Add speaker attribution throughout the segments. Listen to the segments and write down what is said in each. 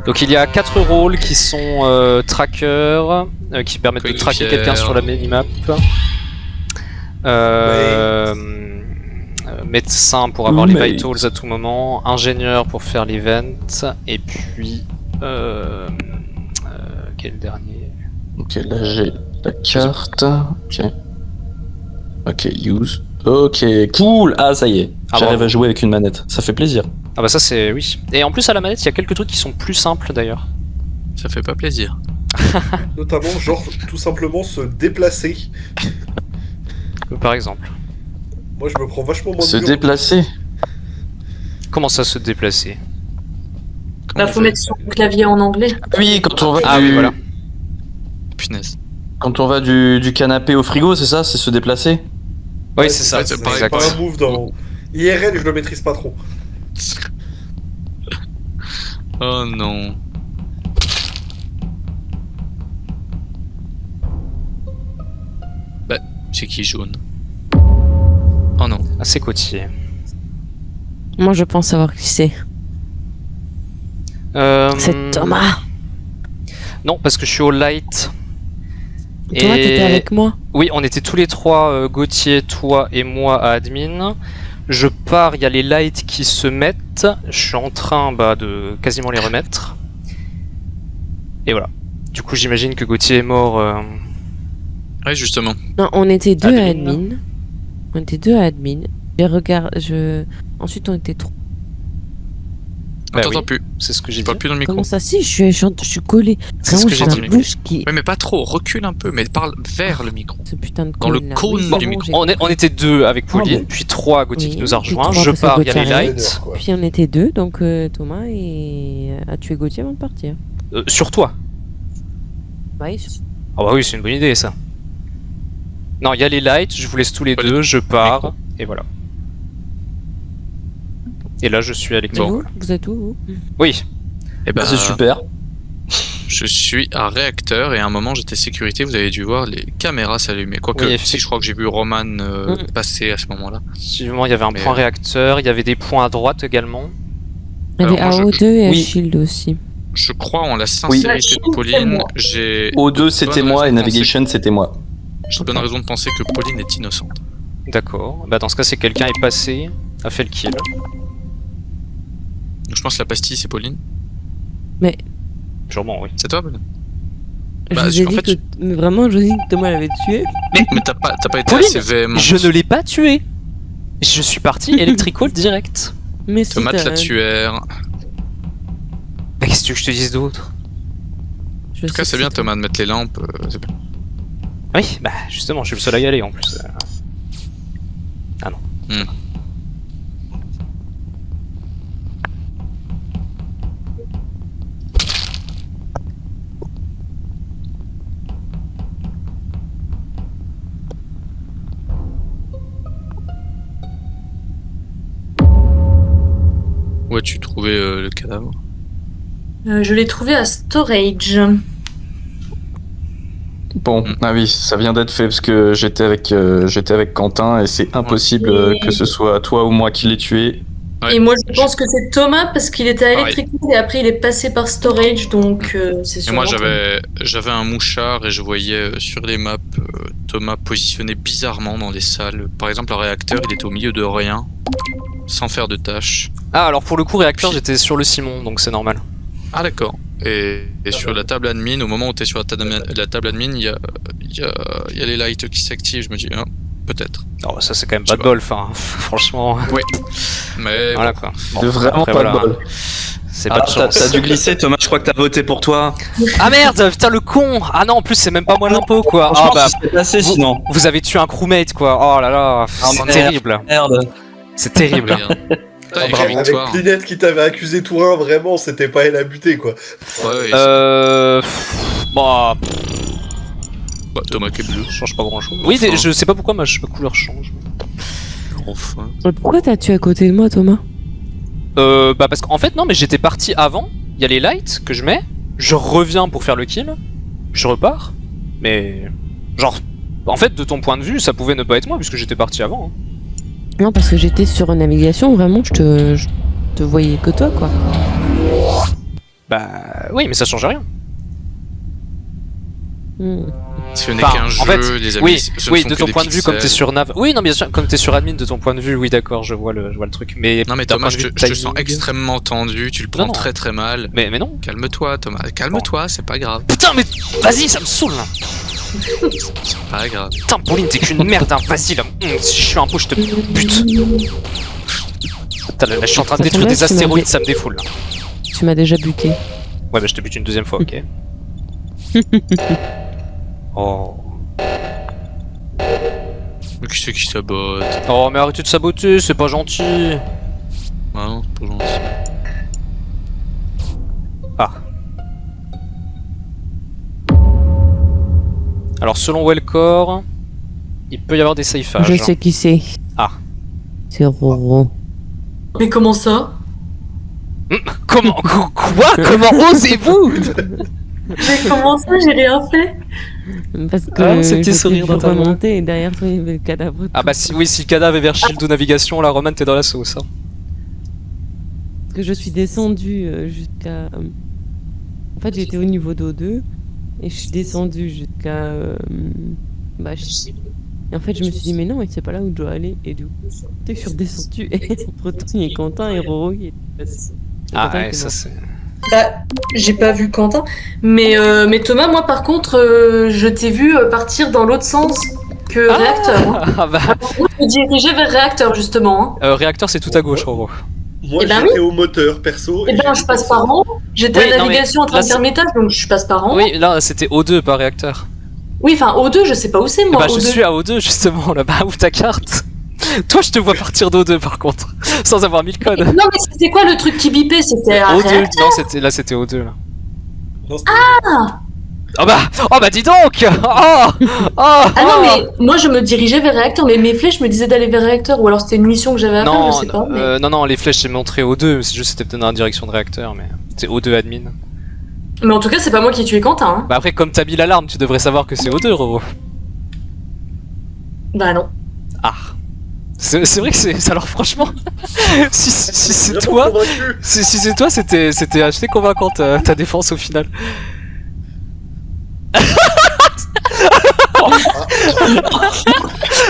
Speaker 1: Donc il y a 4 rôles qui sont trackers, qui permettent de traquer quelqu'un sur la minimap. Médecin pour avoir les vitals à tout moment, ingénieur pour faire l'event, et puis quel dernier?
Speaker 2: Ok, là j'ai la carte. Ok, use. Ok, cool. Ah ça y est, j'arrive à jouer avec une manette, ça fait plaisir.
Speaker 1: Ah bah ça c'est... oui. Et en plus à la manette il y a quelques trucs qui sont plus simples d'ailleurs.
Speaker 3: Ça fait pas plaisir.
Speaker 4: Notamment, genre, tout simplement se déplacer.
Speaker 1: Par exemple.
Speaker 4: Moi, je me prends vachement moins de
Speaker 2: Se
Speaker 4: murs.
Speaker 2: déplacer.
Speaker 1: Comment ça se déplacer?
Speaker 3: Comment
Speaker 5: Bah, faut mettre son clavier en anglais.
Speaker 2: Oui, quand on va
Speaker 1: Ah
Speaker 2: du...
Speaker 1: oui voilà.
Speaker 3: Punaise.
Speaker 2: Quand on va du canapé au frigo, c'est ça? C'est se déplacer?
Speaker 1: Oui c'est ça,
Speaker 3: c'est
Speaker 4: C'est pas un move dans... IRL, je le maîtrise pas trop.
Speaker 3: Oh non. Bah, c'est qui jaune? Oh non.
Speaker 1: Ah c'est Cotier.
Speaker 6: Moi, je pense savoir qui c'est. C'est Thomas.
Speaker 1: Non, parce que je suis au light.
Speaker 6: Thomas, t'étais avec moi.
Speaker 1: Oui, on était tous les trois, Gauthier, toi et moi à admin. Je pars, il y a les lights qui se mettent. Je suis en train de quasiment les remettre. Et voilà. Du coup, j'imagine que Gauthier est mort.
Speaker 3: Ouais, justement.
Speaker 6: Non, on était deux à
Speaker 1: Admin.
Speaker 6: admin. On était deux à admin. Ensuite, on était trois.
Speaker 3: On
Speaker 1: Bah
Speaker 3: t'entend
Speaker 1: oui,
Speaker 3: plus.
Speaker 1: c'est ce que j'ai
Speaker 3: Je
Speaker 1: dit.
Speaker 3: parle plus dans le micro.
Speaker 6: Comment ça? Si, je suis collé.
Speaker 1: C'est ce
Speaker 6: Vraiment,
Speaker 1: que
Speaker 6: j'ai
Speaker 1: j'ai
Speaker 6: la
Speaker 1: dit.
Speaker 6: bouche qui...
Speaker 3: Ouais, mais pas trop. Recule un peu, mais parle vers le micro.
Speaker 6: Ce putain de
Speaker 3: Dans le
Speaker 6: cône, là.
Speaker 3: cône
Speaker 6: c'est
Speaker 3: du
Speaker 6: bon,
Speaker 3: micro.
Speaker 6: j'ai
Speaker 1: On était deux avec Pauline,
Speaker 6: bon.
Speaker 1: puis trois, Gauthier qui
Speaker 6: Oui,
Speaker 1: nous a
Speaker 6: puis
Speaker 1: rejoints.
Speaker 6: trois,
Speaker 1: Je
Speaker 6: parce que
Speaker 1: pars, il y a les
Speaker 6: Gauthier arrive.
Speaker 1: lights.
Speaker 4: Quoi.
Speaker 6: Puis on était deux, donc Thomas a tué Gauthier avant de partir.
Speaker 1: Sur toi.
Speaker 6: Oui,
Speaker 1: Ah bah oui, c'est une bonne idée ça. Non, il y a les lights, je vous laisse tous les
Speaker 3: Pauline,
Speaker 1: deux, je pars,
Speaker 3: micro.
Speaker 1: et voilà. Et là, je suis à l'écran.
Speaker 3: Bon.
Speaker 6: Vous êtes où, vous?
Speaker 1: Oui.
Speaker 3: Et ben,
Speaker 2: C'est super.
Speaker 3: je suis à réacteur et à un moment j'étais sécurité. Vous avez dû voir les caméras s'allumer. Quoique,
Speaker 1: Oui,
Speaker 3: si je crois que j'ai vu Roman passer à ce moment-là.
Speaker 1: Effectivement, il y avait un
Speaker 3: Mais,
Speaker 1: point réacteur, il y avait des points à droite également.
Speaker 6: Il y avait
Speaker 3: Alors, moi,
Speaker 6: AO2 et
Speaker 2: oui.
Speaker 6: Shield aussi.
Speaker 3: Je crois en la sincérité de Pauline. J'ai
Speaker 2: O2
Speaker 3: de
Speaker 2: c'était
Speaker 3: bonnes
Speaker 2: moi et
Speaker 3: raisons de penser-
Speaker 2: Navigation c'était moi.
Speaker 3: J'ai de bonnes raisons de penser que Pauline est innocente.
Speaker 1: D'accord. Bah dans ce cas, c'est quelqu'un est passé, a fait le kill.
Speaker 3: Donc je pense que la pastille c'est Pauline.
Speaker 1: Sûrement, oui.
Speaker 3: C'est toi, Pauline?
Speaker 6: Je
Speaker 3: Bah,
Speaker 6: vous ai
Speaker 3: en
Speaker 6: dit
Speaker 3: fait,
Speaker 6: que... mais vraiment, je vous ai dit que Thomas l'avait tué.
Speaker 3: Mais t'as pas été
Speaker 1: Pauline,
Speaker 3: assez véhément.
Speaker 1: Je ne l'ai pas tué. Je suis parti electrical direct.
Speaker 6: Mais si,
Speaker 3: Tomate
Speaker 6: t'as-
Speaker 3: la tuère.
Speaker 1: Bah qu'est-ce que tu veux que je te dise d'autre?
Speaker 6: Je
Speaker 3: En tout cas,
Speaker 6: sais
Speaker 3: c'est
Speaker 6: que
Speaker 3: bien Thomas de mettre les lampes. C'est bien.
Speaker 1: Oui, bah justement, je suis le seul à y aller en plus. Ah non.
Speaker 3: Où as-tu trouvé le cadavre?
Speaker 5: Je l'ai trouvé à Storage.
Speaker 2: Bon, ah oui, ça vient d'être fait parce que j'étais avec Quentin et c'est impossible
Speaker 5: Et-
Speaker 2: que ce soit toi ou moi qui l'ai tué.
Speaker 3: Ouais.
Speaker 5: Et moi, je pense que c'est Thomas parce qu'il était à
Speaker 3: Pareil.
Speaker 5: Electrical et après il est passé par Storage, donc c'est
Speaker 3: Et
Speaker 5: sûr.
Speaker 3: moi j'avais un mouchard et je voyais sur les maps Thomas positionné bizarrement dans les salles. Par exemple, le réacteur il était au milieu de rien, sans faire de tâches.
Speaker 1: Ah alors pour le coup, réacteur,
Speaker 3: Puis-
Speaker 1: j'étais sur le Simon, donc c'est normal.
Speaker 3: Ah d'accord. Et sur la table admin, au moment où tu es sur la table admin, il y a les lights qui s'activent. Je me dis, ah, peut-être.
Speaker 1: Non, ça c'est quand même
Speaker 3: Je sais
Speaker 1: pas de
Speaker 3: pas.
Speaker 1: bol, enfin, franchement.
Speaker 3: Oui. Mais
Speaker 1: Voilà quoi. Bon,
Speaker 2: De vraiment
Speaker 1: après,
Speaker 2: pas
Speaker 1: voilà,
Speaker 2: de bol.
Speaker 1: C'est
Speaker 7: Ah,
Speaker 1: pas de
Speaker 7: t'as
Speaker 1: chance.
Speaker 7: dû glisser, Thomas, je crois que t'as voté pour toi.
Speaker 1: Ah merde, putain le con. Ah non, en plus c'est même pas moi l'impôt quoi. Ah
Speaker 7: Franchement,
Speaker 1: bah,
Speaker 7: ça serait passé
Speaker 1: vous-
Speaker 7: sinon.
Speaker 1: vous avez tué un crewmate quoi. Oh là là, c'est
Speaker 7: merde.
Speaker 1: terrible.
Speaker 7: Merde.
Speaker 1: C'est terrible.
Speaker 3: Putain, et
Speaker 1: bravo.
Speaker 3: quelle
Speaker 4: Avec
Speaker 3: victoire.
Speaker 4: Plinette qui t'avait accusé Tourin, vraiment, c'était pas elle à buter, quoi.
Speaker 3: Ouais,
Speaker 1: Bah,
Speaker 3: bah, Thomas qui est bleu.
Speaker 1: ça change pas grand chose. Oui,
Speaker 3: Enfin.
Speaker 1: je sais pas pourquoi ma couleur change.
Speaker 3: Enfin.
Speaker 6: Pourquoi t'as tué à côté de moi, Thomas?
Speaker 1: Bah parce qu'en fait non, mais j'étais parti avant. Il y a les lights que je mets. Je reviens pour faire le kill. Je repars. Mais genre, en fait, de ton point de vue, ça pouvait ne pas être moi puisque j'étais parti avant. hein.
Speaker 6: Non, parce que j'étais sur navigation, vraiment, je te voyais que toi, quoi.
Speaker 1: Bah oui, mais ça change rien.
Speaker 3: Ce n'est
Speaker 1: Enfin,
Speaker 3: qu'un jeu,
Speaker 1: en fait,
Speaker 3: les amis.
Speaker 1: oui,
Speaker 3: ce ne
Speaker 1: oui,
Speaker 3: sont
Speaker 1: de
Speaker 3: que
Speaker 1: ton
Speaker 3: des
Speaker 1: point de vue, comme t'es
Speaker 3: pixels.
Speaker 1: sur Nav. Oui, non, bien sûr, comme t'es sur admin, de ton point de vue, oui, d'accord, je vois le truc. Mais
Speaker 3: Non mais
Speaker 1: d'un
Speaker 3: Thomas,
Speaker 1: point de
Speaker 3: je
Speaker 1: vue
Speaker 3: te sens
Speaker 1: timing-
Speaker 3: extrêmement tendu, tu le prends
Speaker 1: non.
Speaker 3: très très mal.
Speaker 1: Mais non.
Speaker 3: Calme-toi Thomas, calme-toi, c'est pas grave.
Speaker 1: Putain, mais vas-y, ça me saoule là.
Speaker 3: C'est pas grave.
Speaker 1: Putain, Pauline, t'es qu'une merde, hein. Vas-y là. Si je suis un pot, je te bute. Putain, là, je suis en train de
Speaker 6: Ça
Speaker 1: détruire
Speaker 6: tombe
Speaker 1: des
Speaker 6: bien, tu m'as
Speaker 1: astéroïdes,
Speaker 6: dit-
Speaker 1: ça me défoule là.
Speaker 6: Tu m'as déjà buté.
Speaker 1: Ouais, bah je te bute une deuxième fois, ok. Oh.
Speaker 3: Mais qui c'est qui sabote?
Speaker 1: Oh, mais arrêtez de saboter, c'est pas gentil.
Speaker 3: Ah non, c'est pas gentil.
Speaker 1: Ah. Alors, selon Wellcore, il peut y avoir des safeages.
Speaker 6: Je sais qui c'est.
Speaker 1: Ah.
Speaker 6: C'est Roro.
Speaker 5: Mais comment ça?
Speaker 1: Comment quoi? Comment osez-vous?
Speaker 5: Mais comment ça? J'ai rien fait.
Speaker 6: Parce que
Speaker 1: Ah, ce petit
Speaker 6: je
Speaker 1: sourire
Speaker 6: t'ai
Speaker 1: dans
Speaker 6: vu
Speaker 1: ta voix.
Speaker 6: remonter et derrière toi il y avait le cadavre.
Speaker 1: Ah bah si, oui, si le cadavre est vers Shield ou Navigation, là, Roman, t'es dans la sauce. Hein.
Speaker 6: Parce que je suis descendue jusqu'à... En fait j'étais au niveau d'O2 et je suis descendue jusqu'à... Bah, et en fait je me suis dit mais non mais c'est pas là où je dois aller et du coup je suis redescendue et entre temps il y a Quentin et Roro qui étaient passés. Et
Speaker 1: Ah
Speaker 6: Quentin
Speaker 1: ouais,
Speaker 6: était
Speaker 1: ça
Speaker 6: mort.
Speaker 1: c'est...
Speaker 5: Bah, j'ai pas vu Quentin. Mais Thomas, moi par contre, je t'ai vu partir dans l'autre sens que réacteur. Hein.
Speaker 1: Ah bah,
Speaker 5: Je me dirigeais vers réacteur justement. Hein.
Speaker 1: réacteur c'est tout à gauche, Roro.
Speaker 4: Moi,
Speaker 5: Eh ben
Speaker 4: j'étais au moteur, perso.
Speaker 5: Et ben,
Speaker 4: j'ai
Speaker 5: je
Speaker 4: vu
Speaker 5: passe
Speaker 4: personne.
Speaker 5: par en haut. J'étais
Speaker 1: Oui,
Speaker 5: à
Speaker 1: non,
Speaker 5: navigation
Speaker 1: mais
Speaker 5: en train
Speaker 1: là,
Speaker 5: de faire mes tâches, donc je passe par en haut.
Speaker 1: Oui, là c'était O2, pas réacteur.
Speaker 5: Oui, enfin, O2, je sais pas où c'est moi.
Speaker 1: Bah je
Speaker 5: O2.
Speaker 1: suis à O2 justement, là-bas, ouvre ta carte. Toi je te vois partir d'O2 par contre, sans avoir mis le code.
Speaker 5: Non, mais c'était quoi le truc qui bipait? C'était un
Speaker 1: O2,
Speaker 5: réacteur.
Speaker 1: non, c'était O2 là.
Speaker 4: Non, c'était-
Speaker 1: Oh bah dis donc.
Speaker 5: Ah non, mais moi je me dirigeais vers réacteur, mais mes flèches me disaient d'aller vers réacteur, ou alors c'était une mission que j'avais à faire,
Speaker 1: Non,
Speaker 5: je sais pas. Mais...
Speaker 1: non, les flèches c'est montré O2, c'est juste c'était peut-être dans la direction de réacteur, mais c'est O2 admin.
Speaker 5: mais en tout cas, c'est pas moi qui ai tué Quentin. Hein.
Speaker 1: Bah après, comme t'as mis l'alarme, tu devrais savoir que c'est O2, Roro.
Speaker 5: Bah non.
Speaker 1: Ah. C'est vrai que c'est... Alors franchement, si c'est
Speaker 4: Vraiment
Speaker 1: toi...
Speaker 4: convaincu.
Speaker 1: Si c'est toi, c'était acheté convaincant ta défense au final.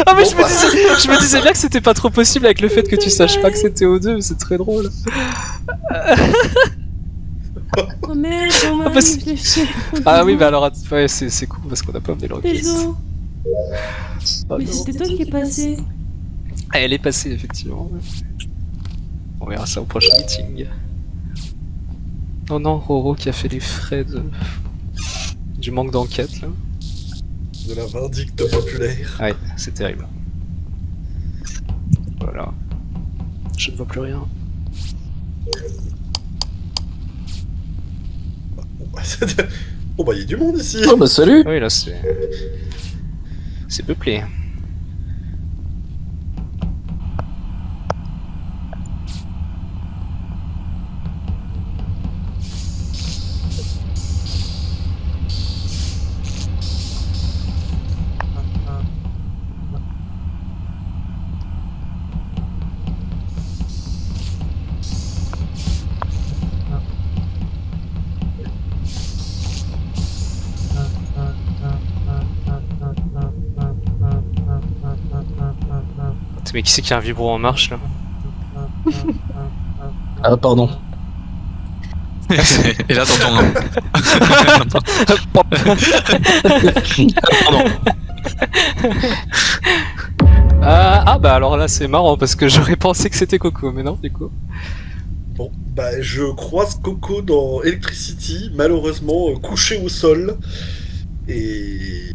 Speaker 1: Ah mais je me disais bien que c'était pas trop possible avec le fait que tu saches pas que c'était O2, mais c'est très drôle.
Speaker 6: Oh merde, on m'a
Speaker 1: Ah, parce-
Speaker 6: réfléchi.
Speaker 1: Ah oui, bah alors ouais, c'est cool parce qu'on a pas amené l'enquête.
Speaker 6: Désolé. Mais c'était toi qui est passé.
Speaker 1: Ah, elle est passée effectivement. On verra ça au prochain meeting. Oh non, Roro qui a fait les frais du manque d'enquête là.
Speaker 4: De la vindicte populaire.
Speaker 1: Ouais, c'est terrible. Voilà. Je ne vois plus rien.
Speaker 4: Bon bah, il y a du monde ici.
Speaker 2: Oh bah salut.
Speaker 1: Oui, là c'est. C'est peuplé. Mais qui c'est qui a un vibro en marche là?
Speaker 2: Ah pardon.
Speaker 3: Et là t'entends un...
Speaker 2: Pardon.
Speaker 1: Ah bah alors là c'est marrant parce que j'aurais pensé que c'était Coco, mais non du coup.
Speaker 4: Bon, bah, je croise Coco dans Electricity, malheureusement couché au sol. Et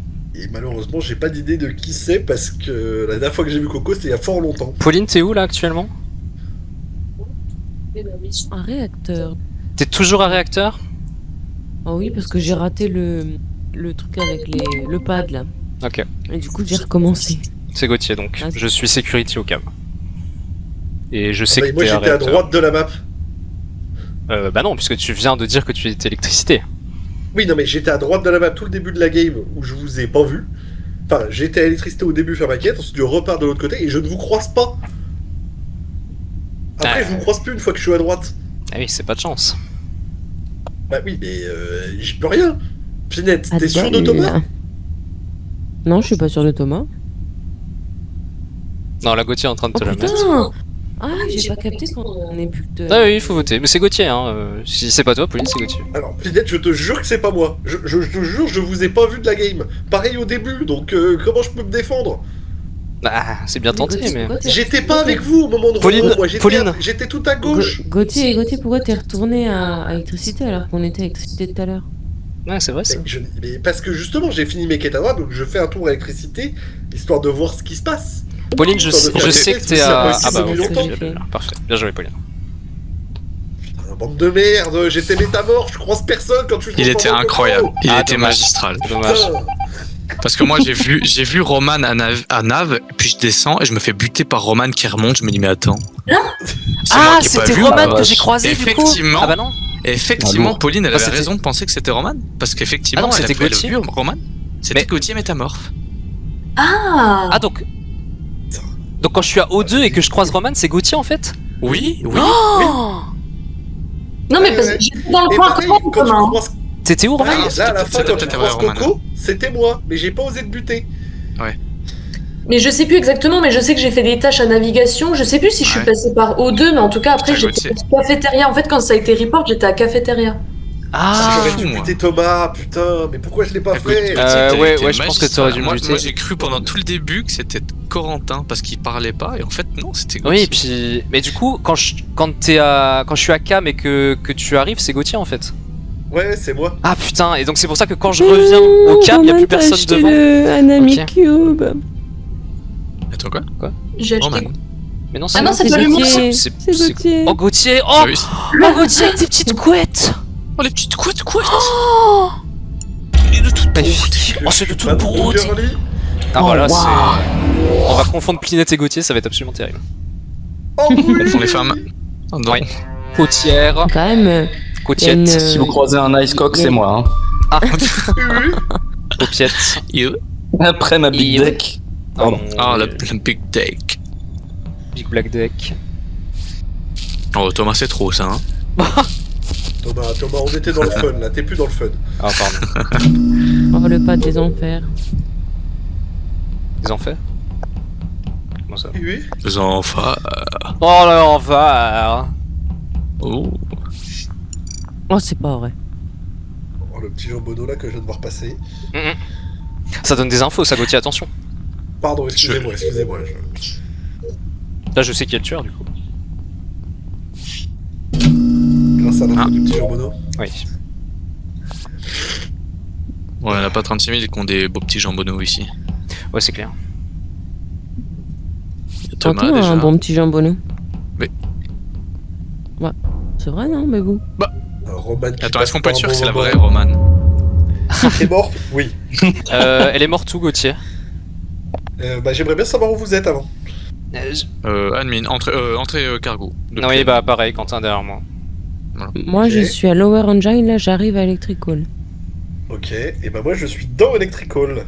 Speaker 4: malheureusement, j'ai pas d'idée de qui c'est parce que la dernière fois que j'ai vu Coco, c'était il y a fort longtemps.
Speaker 1: Pauline, t'es où là actuellement?
Speaker 6: Un réacteur.
Speaker 1: T'es toujours à réacteur?
Speaker 6: Ah oui, parce que j'ai raté le truc avec le pad là.
Speaker 1: Ok.
Speaker 6: Et du coup, j'ai recommencé.
Speaker 1: C'est Gauthier donc.
Speaker 6: Ah,
Speaker 1: Je suis security au cam. Et je sais
Speaker 4: Bah,
Speaker 1: que
Speaker 4: moi,
Speaker 1: t'es à
Speaker 4: j'étais à
Speaker 1: réacteur.
Speaker 4: droite de la map.
Speaker 1: Bah non, puisque tu viens de dire que tu étais électricité.
Speaker 4: Oui, non, mais j'étais à droite de la map tout le début de la game où je vous ai pas vu. Enfin, j'étais à électricité au début faire ma quête, ensuite je repars de l'autre côté et je ne vous croise pas. Après,
Speaker 1: Ah.
Speaker 4: je vous croise plus une fois que je suis à droite.
Speaker 1: Ah oui, c'est pas de chance.
Speaker 4: Bah oui, mais j'y peux rien. Pinette, t'es sûr de Thomas?
Speaker 6: Non, je suis pas sûr de Thomas.
Speaker 1: Non, la Gauthier est en train de
Speaker 6: Oh
Speaker 1: te la mettre.
Speaker 6: putain! Ah, j'ai pas capté qu'on est plus que...
Speaker 1: Ah oui, il faut voter. Mais c'est Gauthier, hein. Si c'est pas toi, Pauline, c'est Gauthier.
Speaker 4: Alors, Pinette, je te jure que c'est pas moi. Je te jure, je vous ai pas vu de la game. Pareil au début, donc comment je peux me défendre?
Speaker 1: Ah, c'est bien tenté, mais.
Speaker 4: J'étais pas avec vous au moment de
Speaker 1: Pauline,
Speaker 4: Roman, moi
Speaker 1: Pauline.
Speaker 4: j'étais tout à gauche.
Speaker 6: Gauthier, pourquoi t'es retourné à électricité alors qu'on était à électricité tout à l'heure?
Speaker 1: Ouais, c'est vrai ça.
Speaker 4: Mais parce que justement, j'ai fini mes quêtes à droite, donc je fais un tour à électricité, histoire de voir ce qui se passe.
Speaker 1: Pauline, je sais que t'es à. Ah bah,
Speaker 4: depuis
Speaker 1: ok,
Speaker 4: longtemps.
Speaker 1: parfait. Bien joué, Pauline.
Speaker 4: Putain, bande de merde, j'étais métamorphe, je croise personne quand tu le
Speaker 3: Il était
Speaker 4: transformes en
Speaker 3: incroyable.
Speaker 4: coco.
Speaker 3: Il
Speaker 1: Ah,
Speaker 3: était
Speaker 1: dommage.
Speaker 3: magistral.
Speaker 1: Dommage.
Speaker 4: Putain.
Speaker 3: Parce que moi j'ai vu Roman à Nave, puis je descends et je me fais buter par Roman qui remonte, je me dis mais attends. C'est moi
Speaker 1: Ah,
Speaker 3: qui ai pas
Speaker 1: c'était
Speaker 3: vu,
Speaker 1: Roman
Speaker 3: bah,
Speaker 1: que j'ai croisé du coup.
Speaker 3: effectivement.
Speaker 1: Ah bah non.
Speaker 3: Et effectivement,
Speaker 2: lourd.
Speaker 3: Pauline elle
Speaker 1: Ah,
Speaker 3: avait
Speaker 1: c'était-
Speaker 3: raison de penser que c'était Roman. Parce
Speaker 1: Ah
Speaker 3: qu'effectivement,
Speaker 1: non,
Speaker 3: elle a
Speaker 1: c'était
Speaker 3: elle a
Speaker 1: Gauthier.
Speaker 3: vu Roman. C'était
Speaker 1: Mais-
Speaker 3: Gauthier métamorphe.
Speaker 5: Ah,
Speaker 1: Ah donc. Donc quand je suis à O2 et que je croise Roman, c'est Gauthier en fait.
Speaker 3: Oui, oui.
Speaker 1: Oh.
Speaker 5: non mais parce que j'étais dans le
Speaker 4: Et
Speaker 5: coin
Speaker 4: pareil,
Speaker 5: avant,
Speaker 4: quand tu
Speaker 5: Thomas.
Speaker 4: croises...
Speaker 1: C'était où Roman
Speaker 4: Ah, là, à la fin,
Speaker 3: c'était
Speaker 4: quand tu
Speaker 3: peut-être
Speaker 4: croises
Speaker 3: Roman.
Speaker 4: Coco, c'était moi, mais j'ai pas osé te buter.
Speaker 5: Mais je sais plus exactement, mais je sais que j'ai fait des tâches à navigation. Je sais plus si je suis
Speaker 3: Ouais.
Speaker 5: passée par O2, mais en tout cas après
Speaker 3: Putain,
Speaker 5: j'étais
Speaker 3: Gauthier.
Speaker 5: à cafétéria. En fait, quand ça a été report, j'étais à cafétéria.
Speaker 1: Ah.
Speaker 4: J'aurais dû
Speaker 3: moi.
Speaker 4: buter Thomas, putain, mais pourquoi je l'ai pas
Speaker 3: Écoute,
Speaker 4: fait?
Speaker 3: Gauthier,
Speaker 1: ouais,
Speaker 3: t'as
Speaker 1: ouais,
Speaker 3: été
Speaker 1: je pense que
Speaker 3: magistral.
Speaker 1: t'aurais dû me
Speaker 3: Moi,
Speaker 1: buter.
Speaker 3: moi, j'ai cru pendant tout le début que c'était Corentin parce qu'il parlait pas et en fait non, c'était Gauthier.
Speaker 1: Oui, et puis. Mais du coup, quand je suis à Cam et que tu arrives, c'est Gauthier en fait.
Speaker 4: Ouais, c'est moi.
Speaker 1: Ah putain, et donc c'est pour ça que quand je reviens au Cam, il y a plus personne devant.
Speaker 6: Un ami
Speaker 1: Ok.
Speaker 6: cube.
Speaker 3: Attends quoi
Speaker 5: J'ai acheté.
Speaker 3: Roman.
Speaker 1: Mais non,
Speaker 5: Ah non, c'est pas le
Speaker 6: Gauthier.
Speaker 1: mot.
Speaker 6: C'est Gauthier.
Speaker 1: Oh Gauthier. Oh,
Speaker 3: Ah oui.
Speaker 1: oh Gauthier avec tes petites couettes.
Speaker 3: Oh les petites couettes.
Speaker 1: Oh.
Speaker 3: Il est de toute
Speaker 1: Magnifique. Oh, c'est de
Speaker 4: Pas
Speaker 1: tout pour
Speaker 4: de girly.
Speaker 1: Ah voilà,
Speaker 6: waouh.
Speaker 1: c'est. On va confondre Plinette et Gauthier, ça va être absolument terrible.
Speaker 4: Oh oui.
Speaker 3: Elles font les femmes. Oh, non.
Speaker 1: Ouais. Côtière,
Speaker 6: Quand même,
Speaker 1: Côtiette,
Speaker 6: une-
Speaker 2: Si vous croisez un ice cock, c'est moi.
Speaker 4: Oui.
Speaker 1: Paupiette.
Speaker 3: You.
Speaker 2: Hein. Après ma big
Speaker 1: Il-
Speaker 2: deck. Pardon.
Speaker 3: Ah la big deck.
Speaker 1: Big Black Deck.
Speaker 3: Oh Thomas c'est trop ça hein.
Speaker 4: Thomas, on était dans le fun là, t'es plus dans le fun.
Speaker 1: Ah, pardon.
Speaker 6: oh le pas des enfers.
Speaker 1: Ils ont fait Comment ça?
Speaker 4: Oui.
Speaker 3: Les enfants.
Speaker 1: Oh là, on va.
Speaker 3: Oh.
Speaker 6: Oh, c'est pas vrai.
Speaker 4: Oh, le petit jambonneau là que je viens de voir passer.
Speaker 1: Ça donne des infos, ça, Gauthier, attention.
Speaker 4: Pardon, excusez-moi.
Speaker 1: Là, je sais qui est le tueur, du coup.
Speaker 4: Grâce à l'info
Speaker 3: Ah.
Speaker 4: du petit jambonneau.
Speaker 1: Oui.
Speaker 3: Ouais, on a pas 36 000 qui ont des beaux petits jambonneaux ici.
Speaker 1: Ouais, c'est clair.
Speaker 3: Il y a Thomas
Speaker 6: Tantôt
Speaker 3: déjà.
Speaker 6: un bon petit jambonneau.
Speaker 3: Oui.
Speaker 6: Ouais. C'est vrai, non, mais vous.
Speaker 4: Roman qui
Speaker 3: Attends,
Speaker 4: passe
Speaker 3: est-ce qu'on peut être
Speaker 4: par
Speaker 3: sûr
Speaker 4: un
Speaker 3: que c'est la
Speaker 4: bon
Speaker 3: vraie
Speaker 4: moment.
Speaker 3: Roman?
Speaker 4: Qui est mort? Oui.
Speaker 1: Elle est morte où, Gauthier?
Speaker 4: Bah, j'aimerais bien savoir où vous êtes avant.
Speaker 3: Admin, entrée cargo. Depuis-
Speaker 1: Oui, bah pareil, Quentin derrière moi.
Speaker 6: Moi,
Speaker 4: Ok.
Speaker 6: je suis à Lower Engine, là, j'arrive à Electrical.
Speaker 4: Ok, et bah moi je suis dans Electrical.